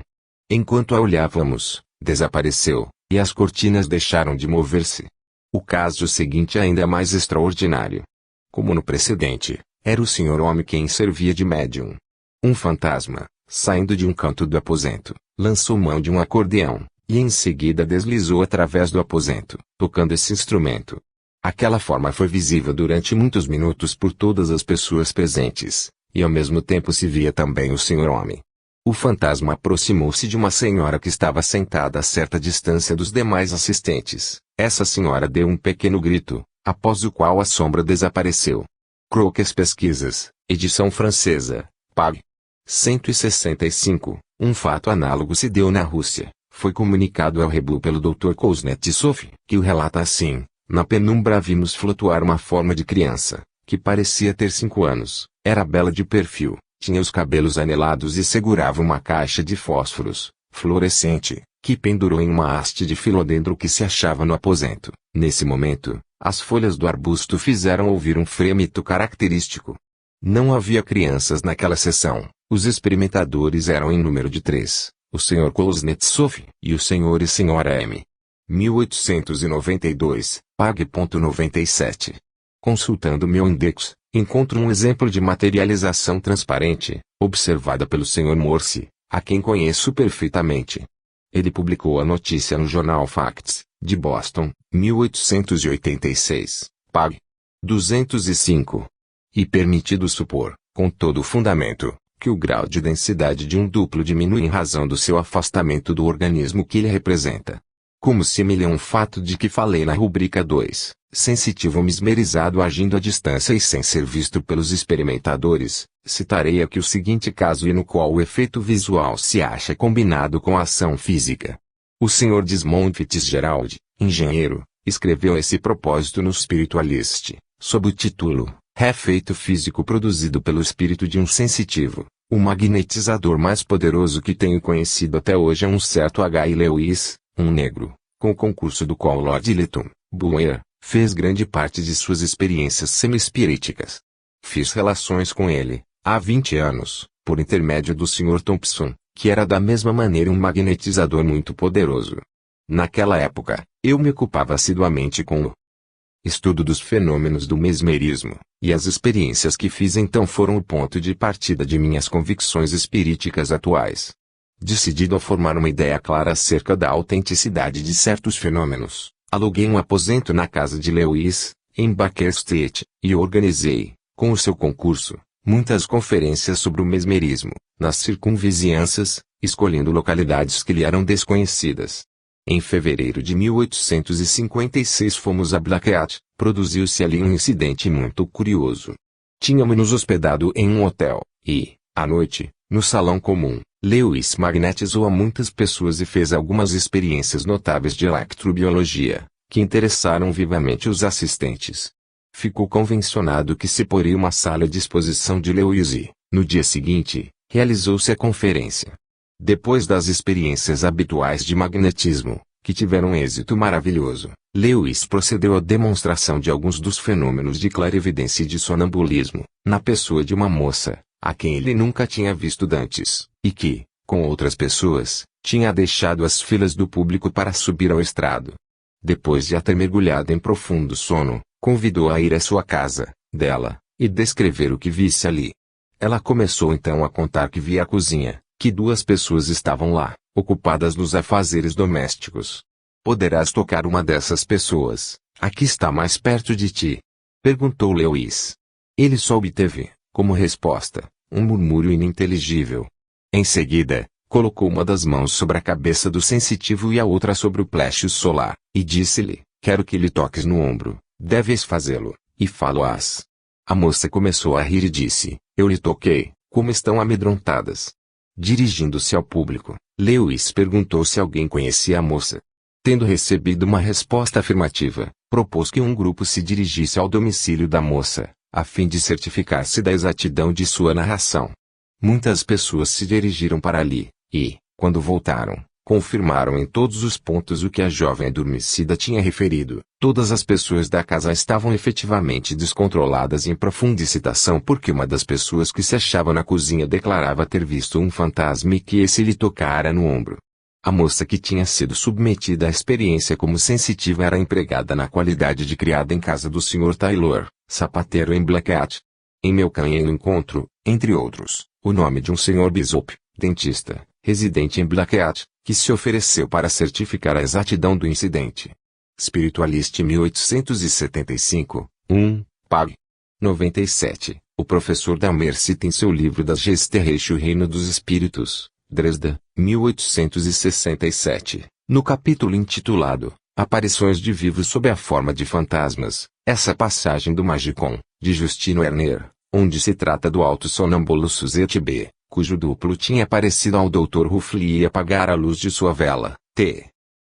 Enquanto a olhávamos, desapareceu, e as cortinas deixaram de mover-se. O caso seguinte ainda é mais extraordinário. Como no precedente, era o Sr. Homem quem servia de médium. Um fantasma, saindo de um canto do aposento, lançou mão de um acordeão, e em seguida deslizou através do aposento, tocando esse instrumento. Aquela forma foi visível durante muitos minutos por todas as pessoas presentes, e ao mesmo tempo se via também o Sr. Homem. O fantasma aproximou-se de uma senhora que estava sentada a certa distância dos demais assistentes. Essa senhora deu um pequeno grito, após o qual a sombra desapareceu. Crookes Pesquisas, edição francesa, pag. 165. Um fato análogo se deu na Rússia. Foi comunicado ao Rebu pelo Dr. Kuznetsov, que o relata assim: na penumbra vimos flutuar uma forma de criança, que parecia ter 5 anos, era bela de perfil, tinha os cabelos anelados e segurava uma caixa de fósforos, fluorescente, que pendurou em uma haste de filodendro que se achava no aposento. Nesse momento, as folhas do arbusto fizeram ouvir um fremito característico. Não havia crianças naquela sessão, os experimentadores eram em número de 3, o Sr. Kuznetsov e o Sr. e Sra. M. 1892, pag.97. Consultando meu index, encontro um exemplo de materialização transparente, observada pelo Sr. Morse, a quem conheço perfeitamente. Ele publicou a notícia no jornal Facts, de Boston, 1886, pag. 205. E permitido supor, com todo o fundamento, que o grau de densidade de um duplo diminui em razão do seu afastamento do organismo que ele representa. Como semelha um fato de que falei na rubrica 2, sensitivo mesmerizado agindo à distância e sem ser visto pelos experimentadores, citarei aqui o seguinte caso e no qual o efeito visual se acha combinado com a ação física. O Sr. Desmond Fitzgerald, engenheiro, escreveu a esse propósito no Spiritualist, sob o título Efeito físico produzido pelo espírito de um sensitivo. O magnetizador mais poderoso que tenho conhecido até hoje é um certo H. I. Lewis, um negro, com o concurso do qual Lord Lytton, Bulwer, fez grande parte de suas experiências semi-espiríticas. Fiz relações com ele, há 20 anos, por intermédio do Sr. Thompson, que era da mesma maneira um magnetizador muito poderoso. Naquela época, eu me ocupava assiduamente com o estudo dos fenômenos do mesmerismo, e as experiências que fiz então foram o ponto de partida de minhas convicções espiríticas atuais. Decidido a formar uma ideia clara acerca da autenticidade de certos fenômenos, aluguei um aposento na casa de Lewis, em Baker Street, e organizei, com o seu concurso, muitas conferências sobre o mesmerismo, nas circunvizinhanças, escolhendo localidades que lhe eram desconhecidas. Em fevereiro de 1856 fomos a Blackheath, produziu-se ali um incidente muito curioso. Tínhamos nos hospedado em um hotel, e, à noite, no salão comum, Lewis magnetizou a muitas pessoas e fez algumas experiências notáveis de electrobiologia, que interessaram vivamente os assistentes. Ficou convencionado que se poria uma sala à disposição de Lewis e, no dia seguinte, realizou-se a conferência. Depois das experiências habituais de magnetismo, que tiveram êxito maravilhoso, Lewis procedeu à demonstração de alguns dos fenômenos de clarividência e de sonambulismo, na pessoa de uma moça, a quem ele nunca tinha visto dantes, e que, com outras pessoas, tinha deixado as filas do público para subir ao estrado. Depois de a ter mergulhado em profundo sono, convidou-a a ir à sua casa, dela, e descrever o que visse ali. Ela começou então a contar que via a cozinha, que 2 pessoas estavam lá, ocupadas nos afazeres domésticos. Poderás tocar uma dessas pessoas, a que está mais perto de ti? Perguntou Lewis. Ele só obteve, como resposta, um murmúrio ininteligível. Em seguida, colocou uma das mãos sobre a cabeça do sensitivo e a outra sobre o plexo solar, e disse-lhe: quero que lhe toques no ombro, deves fazê-lo, e falo-ás. A moça começou a rir e disse: eu lhe toquei, como estão amedrontadas. Dirigindo-se ao público, Lewis perguntou se alguém conhecia a moça. Tendo recebido uma resposta afirmativa, propôs que um grupo se dirigisse ao domicílio da moça, a fim de certificar-se da exatidão de sua narração. Muitas pessoas se dirigiram para ali, e, quando voltaram, confirmaram em todos os pontos o que a jovem adormecida tinha referido. Todas as pessoas da casa estavam efetivamente descontroladas em profunda excitação porque uma das pessoas que se achava na cozinha declarava ter visto um fantasma e que esse lhe tocara no ombro. A moça que tinha sido submetida à experiência como sensitiva era empregada na qualidade de criada em casa do Sr. Taylor, sapateiro em Blackheath. Em meu canhão encontro, entre outros, o nome de um Sr. Bishop, dentista, residente em Blackheath, que se ofereceu para certificar a exatidão do incidente. Spiritualist 1875, 1, pág. 97. O professor Dahmer cita em seu livro Das Geisterreiche o Reino dos Espíritos, Dresda, 1867, no capítulo intitulado Aparições de vivos sob a forma de fantasmas, essa passagem do Magicon, de Justino Erner, onde se trata do alto sonâmbulo Suzette B., cujo duplo tinha aparecido ao Dr. Ruffley e apagar a luz de sua vela, t.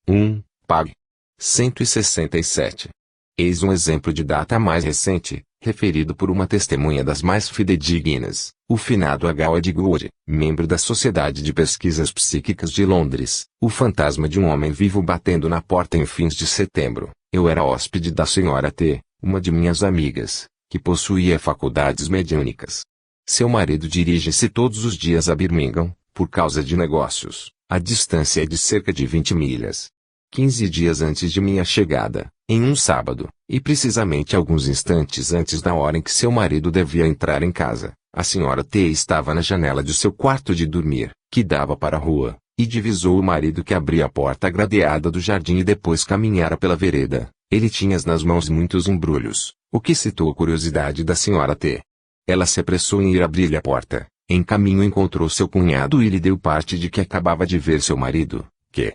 1, pág. 167. Eis um exemplo de data mais recente, referido por uma testemunha das mais fidedignas, o finado H. Edgood, membro da Sociedade de Pesquisas Psíquicas de Londres, o fantasma de um homem vivo batendo na porta em fins de setembro. Eu era hóspede da senhora T., uma de minhas amigas, que possuía faculdades mediúnicas. Seu marido dirige-se todos os dias a Birmingham, por causa de negócios. A distância é de cerca de 20 milhas. 15 dias antes de minha chegada, em um sábado, e precisamente alguns instantes antes da hora em que seu marido devia entrar em casa, a senhora T. estava na janela de seu quarto de dormir, que dava para a rua, e divisou o marido que abria a porta gradeada do jardim e depois caminhara pela vereda. Ele tinha nas mãos muitos embrulhos, o que citou a curiosidade da senhora T. Ela se apressou em ir abrir-lhe a porta. Em caminho encontrou seu cunhado e lhe deu parte de que acabava de ver seu marido, que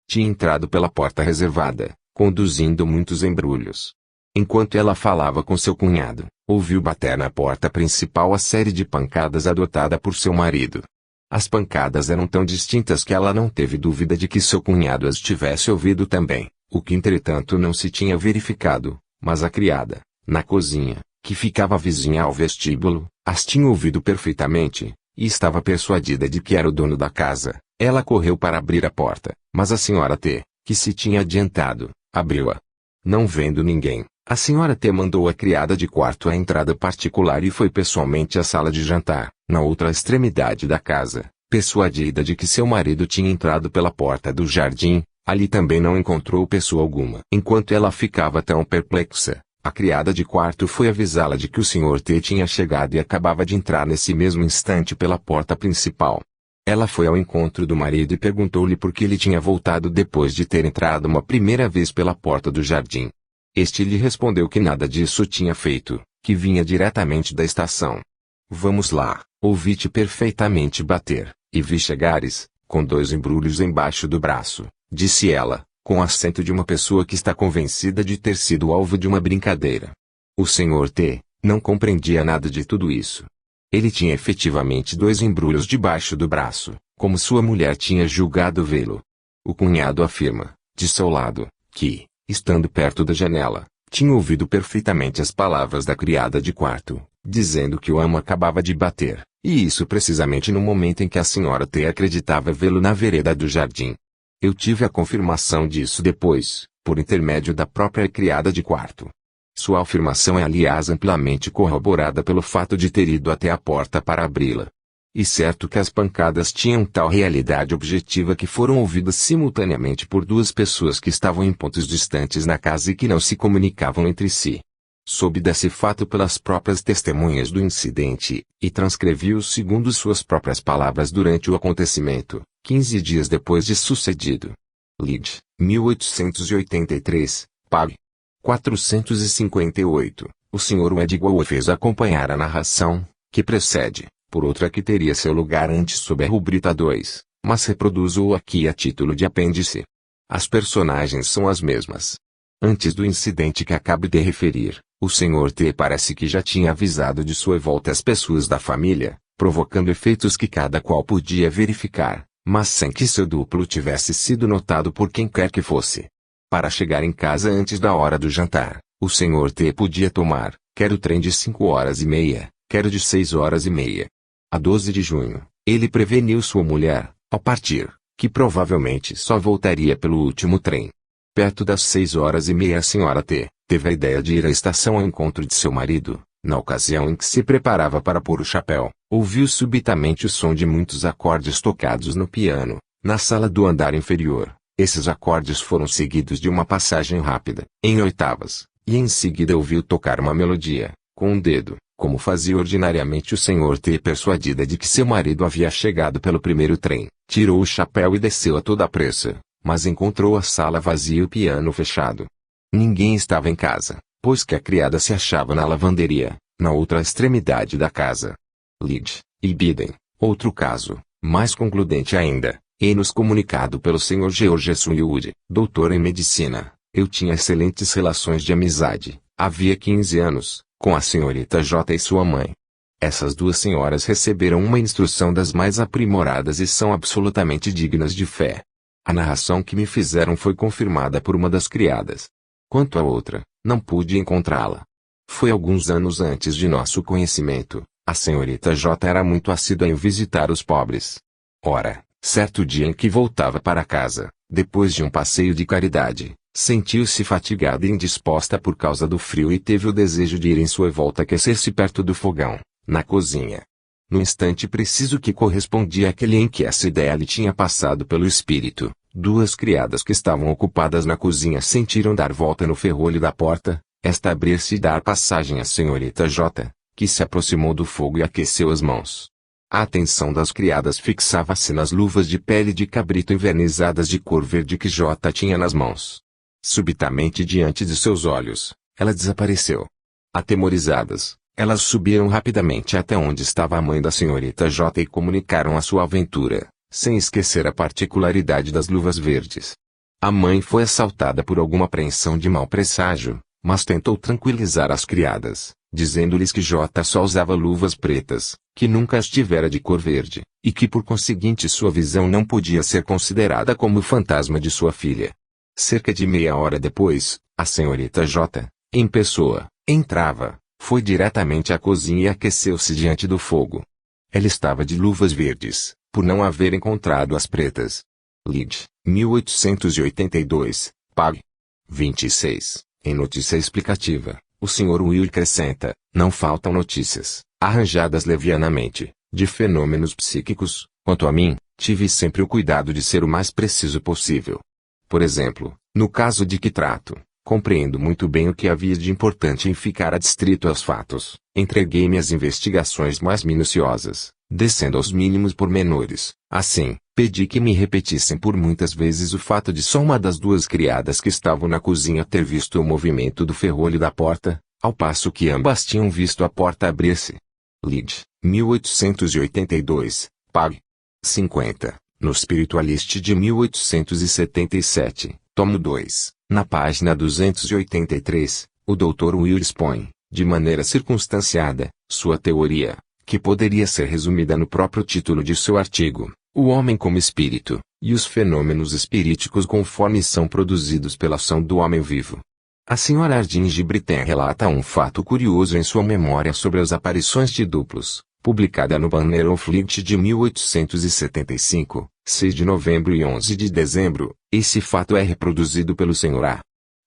tinha entrado pela porta reservada, conduzindo muitos embrulhos. Enquanto ela falava com seu cunhado, ouviu bater na porta principal a série de pancadas adotada por seu marido. As pancadas eram tão distintas que ela não teve dúvida de que seu cunhado as tivesse ouvido também, o que entretanto não se tinha verificado, mas a criada, na cozinha, que ficava vizinha ao vestíbulo, as tinha ouvido perfeitamente, e estava persuadida de que era o dono da casa. Ela correu para abrir a porta, mas a senhora T., que se tinha adiantado, abriu-a. Não vendo ninguém, a senhora T. mandou a criada de quarto à entrada particular e foi pessoalmente à sala de jantar, na outra extremidade da casa, persuadida de que seu marido tinha entrado pela porta do jardim. Ali também não encontrou pessoa alguma. Enquanto ela ficava tão perplexa, a criada de quarto foi avisá-la de que o Sr. T. tinha chegado e acabava de entrar nesse mesmo instante pela porta principal. Ela foi ao encontro do marido e perguntou-lhe por que ele tinha voltado depois de ter entrado uma primeira vez pela porta do jardim. Este lhe respondeu que nada disso tinha feito, que vinha diretamente da estação. Vamos lá, ouvi-te perfeitamente bater, e vi chegares, com 2 embrulhos embaixo do braço, disse ela, com acento de uma pessoa que está convencida de ter sido alvo de uma brincadeira. O Sr. T. não compreendia nada de tudo isso. Ele tinha efetivamente 2 embrulhos debaixo do braço, como sua mulher tinha julgado vê-lo. O cunhado afirma, de seu lado, que, estando perto da janela, tinha ouvido perfeitamente as palavras da criada de quarto, dizendo que o amo acabava de bater, e isso precisamente no momento em que a senhora T. acreditava vê-lo na vereda do jardim. Eu tive a confirmação disso depois, por intermédio da própria criada de quarto. Sua afirmação é aliás amplamente corroborada pelo fato de ter ido até a porta para abri-la. E certo que as pancadas tinham tal realidade objetiva que foram ouvidas simultaneamente por 2 pessoas que estavam em pontos distantes na casa e que não se comunicavam entre si. Soube desse fato pelas próprias testemunhas do incidente, e transcrevi-o segundo suas próprias palavras durante o acontecimento, 15 dias depois de sucedido. Leeds, 1883, pág. 458, o Sr. Edgood fez acompanhar a narração, que precede, por outra que teria seu lugar antes sob a rubrica 2, mas reproduzo-o aqui a título de apêndice. As personagens são as mesmas. Antes do incidente que acabo de referir, o Sr. T. parece que já tinha avisado de sua volta as pessoas da família, provocando efeitos que cada qual podia verificar, mas sem que seu duplo tivesse sido notado por quem quer que fosse. Para chegar em casa antes da hora do jantar, o Sr. T. podia tomar, quer o trem de 5h30, quer o de 6h30. A 12 de junho, ele preveniu sua mulher, ao partir, que provavelmente só voltaria pelo último trem. Perto das 6h30 a Sra. T. teve a ideia de ir à estação ao encontro de seu marido. Na ocasião em que se preparava para pôr o chapéu, ouviu subitamente o som de muitos acordes tocados no piano, na sala do andar inferior. Esses acordes foram seguidos de uma passagem rápida, em oitavas, e em seguida ouviu tocar uma melodia, Com um dedo, como fazia ordinariamente o Sr. T. persuadida de que seu marido havia chegado pelo primeiro trem, tirou o chapéu e desceu a toda pressa, mas encontrou a sala vazia e o piano fechado. Ninguém estava em casa, pois que a criada se achava na lavanderia, na outra extremidade da casa. Lid, e Biden, outro caso, mais concludente ainda, e-nos comunicado pelo Sr. George Sunwood, doutor em medicina. Eu tinha excelentes relações de amizade, havia 15 anos, com a senhorita J e sua mãe. Essas duas senhoras receberam uma instrução das mais aprimoradas e são absolutamente dignas de fé. A narração que me fizeram foi confirmada por uma das criadas. Quanto à outra, não pude encontrá-la. Foi alguns anos antes de nosso conhecimento. A senhorita J era muito assídua em visitar os pobres. Ora, certo dia em que voltava para casa, depois de um passeio de caridade, sentiu-se fatigada e indisposta por causa do frio e teve o desejo de ir em sua volta aquecer-se perto do fogão, na cozinha. No instante preciso que correspondia àquele em que essa ideia lhe tinha passado pelo espírito, duas criadas que estavam ocupadas na cozinha sentiram dar volta no ferrolho da porta, esta abrir-se e dar passagem à senhorita J, que se aproximou do fogo e aqueceu as mãos. A atenção das criadas fixava-se nas luvas de pele de cabrito envernizadas de cor verde que J tinha nas mãos. Subitamente diante de seus olhos, ela desapareceu. Atemorizadas, elas subiram rapidamente até onde estava a mãe da senhorita J e comunicaram a sua aventura, sem esquecer a particularidade das luvas verdes. A mãe foi assaltada por alguma apreensão de mau presságio, mas tentou tranquilizar as criadas, dizendo-lhes que J só usava luvas pretas, que nunca as tivera de cor verde, e que por conseguinte sua visão não podia ser considerada como o fantasma de sua filha. Cerca de meia hora depois, a senhorita J, em pessoa, entrava, foi diretamente à cozinha e aqueceu-se diante do fogo. Ela estava de luvas verdes, por não haver encontrado as pretas. Lid, 1882, pág. 26. Em notícia explicativa, o Sr. Will acrescenta, não faltam notícias, arranjadas levianamente, de fenômenos psíquicos. Quanto a mim, tive sempre o cuidado de ser o mais preciso possível. Por exemplo, no caso de que trato, compreendo muito bem o que havia de importante em ficar adstrito aos fatos, entreguei-me às investigações mais minuciosas, descendo aos mínimos pormenores. Assim, pedi que me repetissem por muitas vezes o fato de só uma das duas criadas que estavam na cozinha ter visto o movimento do ferrolho da porta, ao passo que ambas tinham visto a porta abrir-se. Lid, 1882, pág. 50. No Spiritualist de 1877, tomo 2, na página 283, o Dr. Will expõe, de maneira circunstanciada, sua teoria, que poderia ser resumida no próprio título de seu artigo, O Homem como Espírito, e os Fenômenos Espiríticos conforme são produzidos pela ação do homem vivo. A Sra. Ardine Gibritten relata um fato curioso em sua memória sobre as aparições de duplos, publicada no Banner of Light de 1875, 6 de novembro e 11 de dezembro. Esse fato é reproduzido pelo Sr. A.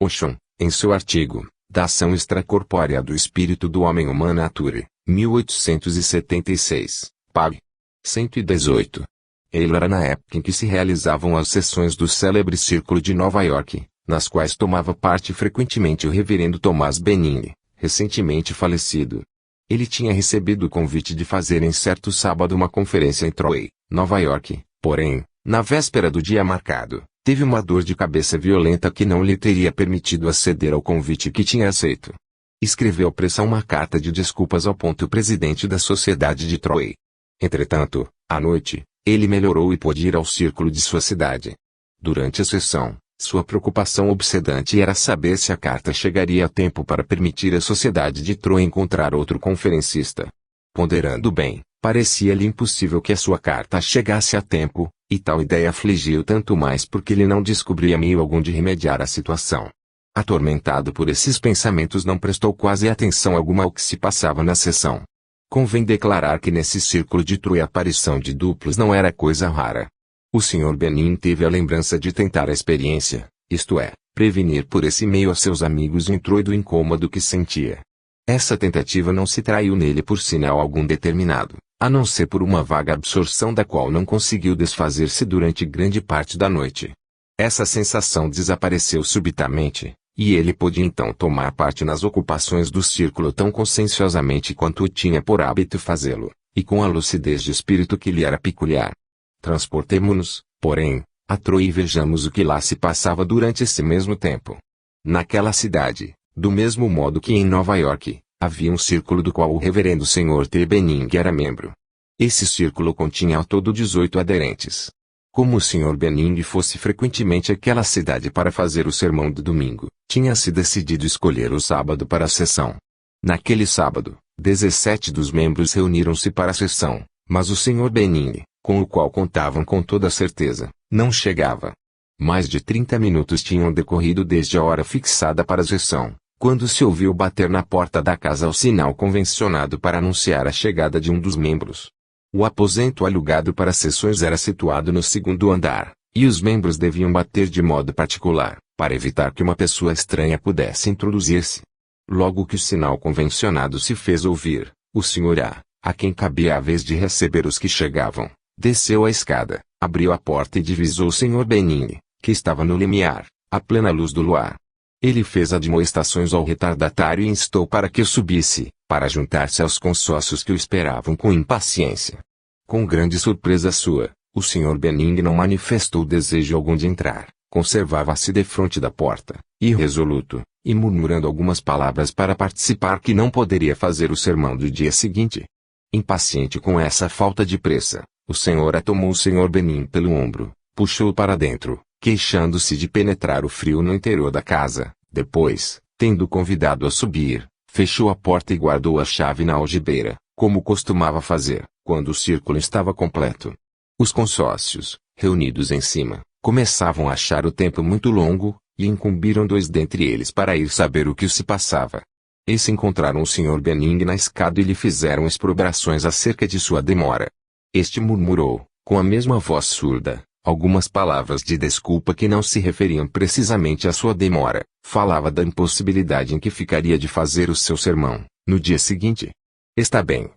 Oshon, em seu artigo, Da Ação Extracorpórea do Espírito do Homem Humana Nature, 1876, pág. 118. Ele era na época em que se realizavam as sessões do célebre Círculo de Nova York, nas quais tomava parte frequentemente o reverendo Thomas Benning, recentemente falecido. Ele tinha recebido o convite de fazer em certo sábado uma conferência em Troy, Nova York, porém, na véspera do dia marcado, teve uma dor de cabeça violenta que não lhe teria permitido aceder ao convite que tinha aceito. Escreveu pressa uma carta de desculpas ao presidente da Sociedade de Troy. Entretanto, à noite, ele melhorou e pôde ir ao círculo de sua cidade. Durante a sessão, sua preocupação obsedante era saber se a carta chegaria a tempo para permitir à Sociedade de Troy encontrar outro conferencista. Ponderando bem, parecia-lhe impossível que a sua carta chegasse a tempo, e tal ideia afligiu tanto mais porque ele não descobria meio algum de remediar a situação. Atormentado por esses pensamentos, não prestou quase atenção alguma ao que se passava na sessão. Convém declarar que nesse círculo de Troy a aparição de duplos não era coisa rara. O Sr. Benning teve a lembrança de tentar a experiência, isto é, prevenir por esse meio a seus amigos em Troy do incômodo que sentia. Essa tentativa não se traiu nele por sinal algum determinado, a não ser por uma vaga absorção da qual não conseguiu desfazer-se durante grande parte da noite. Essa sensação desapareceu subitamente, e ele pôde então tomar parte nas ocupações do círculo tão conscienciosamente quanto tinha por hábito fazê-lo, e com a lucidez de espírito que lhe era peculiar. Transportemo-nos, porém, a Troia e vejamos o que lá se passava durante esse mesmo tempo. Naquela cidade, do mesmo modo que em Nova York, havia um círculo do qual o reverendo Sr. T. Benning era membro. Esse círculo continha ao todo 18 aderentes. Como o Sr. Benning fosse frequentemente àquela cidade para fazer o sermão do domingo, tinha-se decidido escolher o sábado para a sessão. Naquele sábado, 17 dos membros reuniram-se para a sessão, mas o Sr. Benning, com o qual contavam com toda certeza, não chegava. Mais de 30 minutos tinham decorrido desde a hora fixada para a sessão, quando se ouviu bater na porta da casa o sinal convencionado para anunciar a chegada de um dos membros. O aposento alugado para sessões era situado no segundo andar, e os membros deviam bater de modo particular, para evitar que uma pessoa estranha pudesse introduzir-se. Logo que o sinal convencionado se fez ouvir, o Sr. A quem cabia a vez de receber os que chegavam, desceu a escada, abriu a porta e divisou o Sr. Benning, que estava no limiar, à plena luz do luar. Ele fez admoestações ao retardatário e instou para que subisse, para juntar-se aos consócios que o esperavam com impaciência. Com grande surpresa sua, o Sr. Benning não manifestou desejo algum de entrar, conservava-se defronte da porta, irresoluto, e murmurando algumas palavras para participar que não poderia fazer o sermão do dia seguinte. Impaciente com essa falta de pressa, o Sr. tomou o Sr. Benning pelo ombro, puxou-o para dentro, queixando-se de penetrar o frio no interior da casa. Depois, tendo convidado a subir, fechou a porta e guardou a chave na algibeira, como costumava fazer, quando o círculo estava completo. Os consócios, reunidos em cima, começavam a achar o tempo muito longo, e incumbiram 2 dentre eles para ir saber o que se passava. Eles encontraram o Sr. Benning na escada e lhe fizeram exprobrações acerca de sua demora. Este murmurou, com a mesma voz surda, algumas palavras de desculpa que não se referiam precisamente à sua demora. Falava da impossibilidade em que ficaria de fazer o seu sermão, no dia seguinte. Está bem,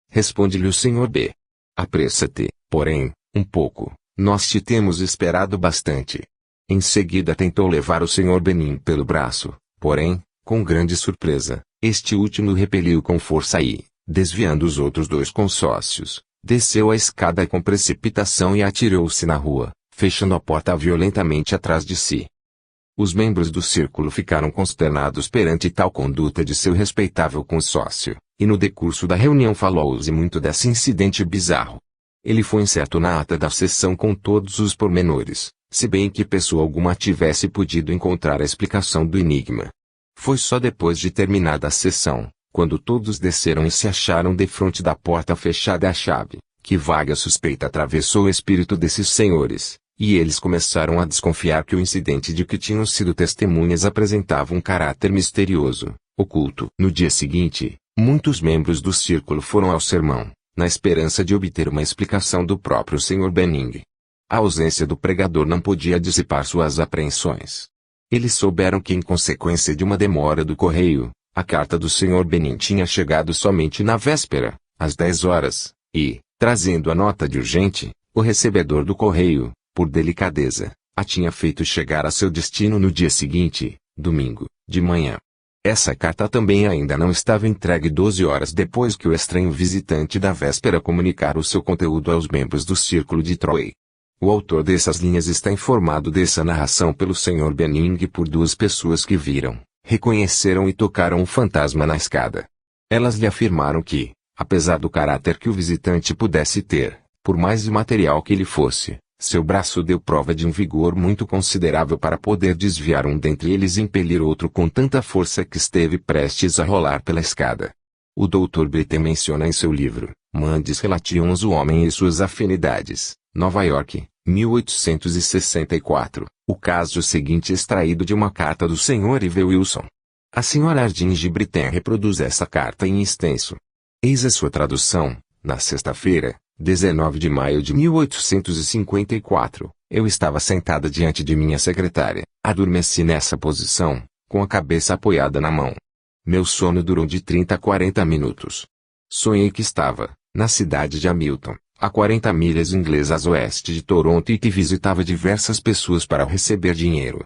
responde-lhe o Sr. B. Apressa-te, porém, um pouco, nós te temos esperado bastante. Em seguida tentou levar o Sr. Benning pelo braço, porém, com grande surpresa, este último repeliu com força e, desviando os outros 2 consócios, desceu a escada com precipitação e atirou-se na rua, fechando a porta violentamente atrás de si. Os membros do círculo ficaram consternados perante tal conduta de seu respeitável consócio, e no decurso da reunião falou-se muito desse incidente bizarro. Ele foi incerto na ata da sessão com todos os pormenores, se bem que pessoa alguma tivesse podido encontrar a explicação do enigma. Foi só depois de terminada a sessão, quando todos desceram e se acharam defronte da porta fechada à chave, que vaga suspeita atravessou o espírito desses senhores, e eles começaram a desconfiar que o incidente de que tinham sido testemunhas apresentava um caráter misterioso, oculto. No dia seguinte, muitos membros do círculo foram ao sermão, na esperança de obter uma explicação do próprio Sr. Benning. A ausência do pregador não podia dissipar suas apreensões. Eles souberam que em consequência de uma demora do correio, a carta do Sr. Benning tinha chegado somente na véspera, às 10 horas, e, trazendo a nota de urgente, o recebedor do correio, por delicadeza, a tinha feito chegar a seu destino no dia seguinte, domingo, de manhã. Essa carta também ainda não estava entregue 12 horas depois que o estranho visitante da véspera comunicara o seu conteúdo aos membros do Círculo de Troy. O autor dessas linhas está informado dessa narração pelo Sr. Benning e por 2 pessoas que viram, reconheceram e tocaram um fantasma na escada. Elas lhe afirmaram que, apesar do caráter que o visitante pudesse ter, por mais imaterial que ele fosse, seu braço deu prova de um vigor muito considerável para poder desviar um dentre eles e impelir outro com tanta força que esteve prestes a rolar pela escada. O Dr. Britten menciona em seu livro, Mandes Relations o Homem e Suas Afinidades, Nova York, 1864, o caso seguinte extraído de uma carta do Sr. Ive Wilson. A Sra. Ardinge Britten reproduz essa carta em extenso. Eis a sua tradução. Na sexta-feira, 19 de maio de 1854, eu estava sentada diante de minha secretária. Adormeci nessa posição, com a cabeça apoiada na mão. Meu sono durou de 30 a 40 minutos. Sonhei que estava, na cidade de Hamilton, a 40 milhas inglesas oeste de Toronto e que visitava diversas pessoas para receber dinheiro.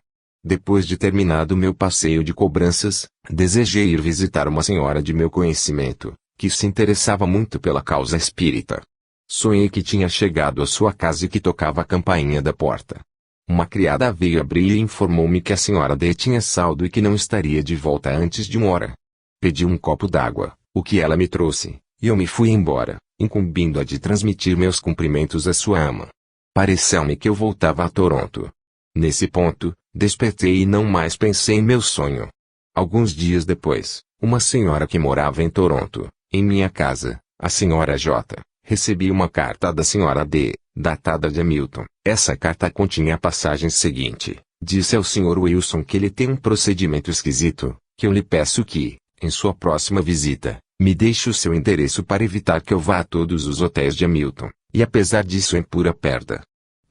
Depois de terminado meu passeio de cobranças, desejei ir visitar uma senhora de meu conhecimento, que se interessava muito pela causa espírita. Sonhei que tinha chegado à sua casa e que tocava a campainha da porta. Uma criada veio abrir e informou-me que a senhora D tinha saldo e que não estaria de volta antes de 1 hora. Pedi um copo d'água, o que ela me trouxe, e eu me fui embora, incumbindo-a de transmitir meus cumprimentos à sua ama. Pareceu-me que eu voltava a Toronto. Nesse ponto, despertei e não mais pensei em meu sonho. Alguns dias depois, uma senhora que morava em Toronto, em minha casa, a senhora J, recebi uma carta da senhora D, datada de Hamilton. Essa carta continha a passagem seguinte: disse ao Sr. Wilson que ele tem um procedimento esquisito, que eu lhe peço que, em sua próxima visita, me deixe o seu endereço para evitar que eu vá a todos os hotéis de Hamilton, e apesar disso em pura perda.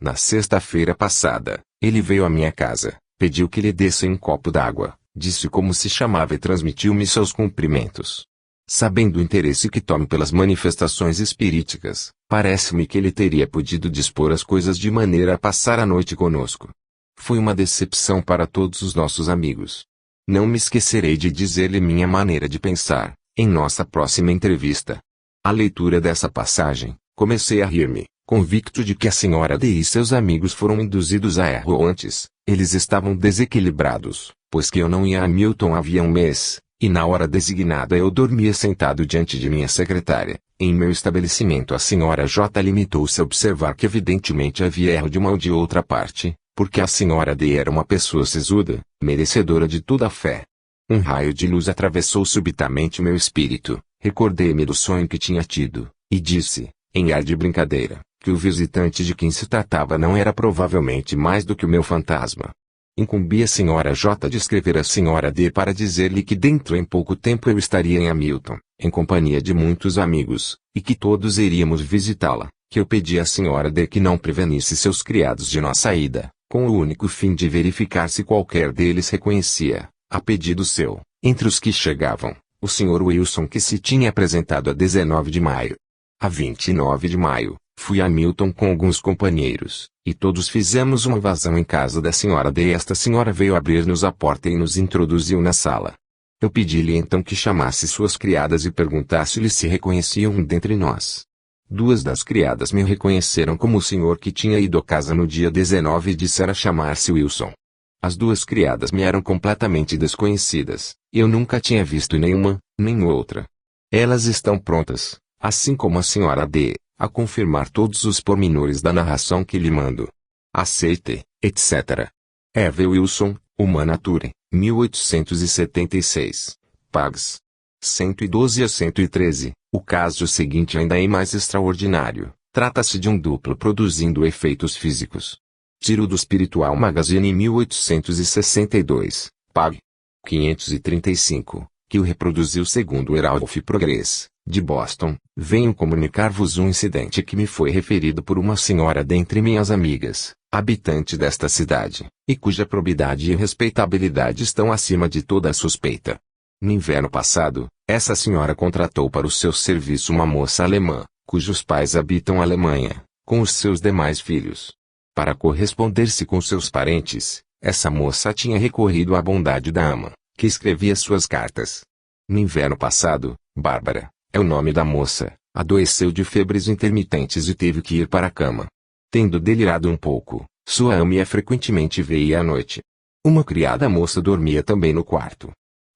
Na sexta-feira passada, ele veio à minha casa, pediu que lhe desse um copo d'água, disse como se chamava e transmitiu-me seus cumprimentos. Sabendo o interesse que tomo pelas manifestações espiríticas, parece-me que ele teria podido dispor as coisas de maneira a passar a noite conosco. Foi uma decepção para todos os nossos amigos. Não me esquecerei de dizer-lhe minha maneira de pensar, em nossa próxima entrevista. À leitura dessa passagem, comecei a rir-me, convicto de que a senhora D e seus amigos foram induzidos a erro antes. Eles estavam desequilibrados, pois que eu não ia a Hamilton havia 1 mês. E na hora designada eu dormia sentado diante de minha secretária. Em meu estabelecimento a senhora J limitou-se a observar que evidentemente havia erro de uma ou de outra parte, porque a senhora D era uma pessoa sisuda, merecedora de toda a fé. Um raio de luz atravessou subitamente meu espírito, recordei-me do sonho que tinha tido, e disse, em ar de brincadeira, que o visitante de quem se tratava não era provavelmente mais do que o meu fantasma. Incumbi a senhora J de escrever à senhora D para dizer-lhe que dentro em pouco tempo eu estaria em Hamilton, em companhia de muitos amigos, e que todos iríamos visitá-la, que eu pedi à senhora D que não prevenisse seus criados de nossa ida, com o único fim de verificar se qualquer deles reconhecia, a pedido seu, entre os que chegavam, o Sr. Wilson que se tinha apresentado a 19 de maio. A 29 de maio, fui a Hamilton com alguns companheiros, e todos fizemos uma vazão em casa da senhora D. Esta senhora veio abrir-nos a porta e nos introduziu na sala. Eu pedi-lhe então que chamasse suas criadas e perguntasse-lhe se reconheciam dentre nós. 2 das criadas me reconheceram como o senhor que tinha ido à casa no dia 19 e dissera chamar-se Wilson. As 2 criadas me eram completamente desconhecidas, e eu nunca tinha visto nenhuma, nem outra. Elas estão prontas, assim como a senhora D., a confirmar todos os pormenores da narração que lhe mando. Aceite, etc. Eve Wilson, Uma Nature, 1876. Pags. 112 a 113. O caso seguinte ainda é mais extraordinário. Trata-se de um duplo produzindo efeitos físicos. Tiro do Spiritual Magazine 1862. Pag. 535. Que o reproduziu segundo Heralf Progress, de Boston. Venho comunicar-vos um incidente que me foi referido por uma senhora dentre minhas amigas, habitante desta cidade, e cuja probidade e respeitabilidade estão acima de toda a suspeita. No inverno passado, essa senhora contratou para o seu serviço uma moça alemã, cujos pais habitam a Alemanha, com os seus demais filhos. Para corresponder-se com seus parentes, essa moça tinha recorrido à bondade da ama, que escrevia suas cartas. No inverno passado, Bárbara, é o nome da moça, adoeceu de febres intermitentes e teve que ir para a cama. Tendo delirado um pouco, sua ama frequentemente veia à noite. Uma criada moça dormia também no quarto.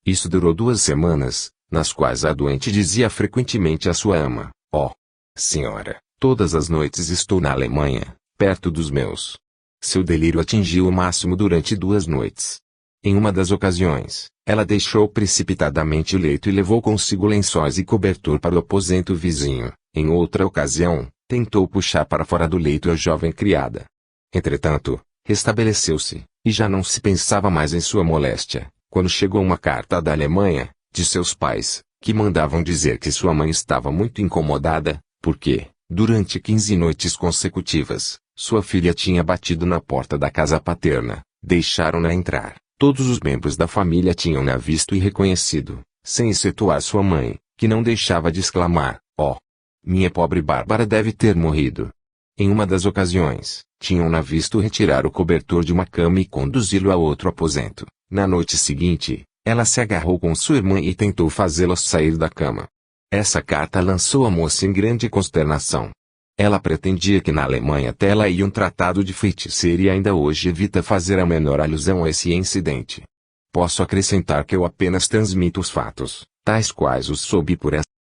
Isso durou 2 semanas, nas quais a doente dizia frequentemente à sua ama: "Ó, senhora, todas as noites estou na Alemanha, perto dos meus." Seu delírio atingiu o máximo durante 2 noites. Em uma das ocasiões, ela deixou precipitadamente o leito e levou consigo lençóis e cobertor para o aposento vizinho. Em outra ocasião, tentou puxar para fora do leito a jovem criada. Entretanto, restabeleceu-se, e já não se pensava mais em sua moléstia, quando chegou uma carta da Alemanha, de seus pais, que mandavam dizer que sua mãe estava muito incomodada, porque, durante 15 noites consecutivas, sua filha tinha batido na porta da casa paterna. Deixaram-na entrar. Todos os membros da família tinham-na visto e reconhecido, sem excetuar sua mãe, que não deixava de exclamar: "Ó, minha pobre Bárbara deve ter morrido." Em uma das ocasiões, tinham-na visto retirar o cobertor de uma cama e conduzi-lo a outro aposento. Na noite seguinte, ela se agarrou com sua irmã e tentou fazê-la sair da cama. Essa carta lançou a moça em grande consternação. Ela pretendia que na Alemanha tela e um tratado de feiticeira e ainda hoje evita fazer a menor alusão a esse incidente. Posso acrescentar que eu apenas transmito os fatos, tais quais os soube por essa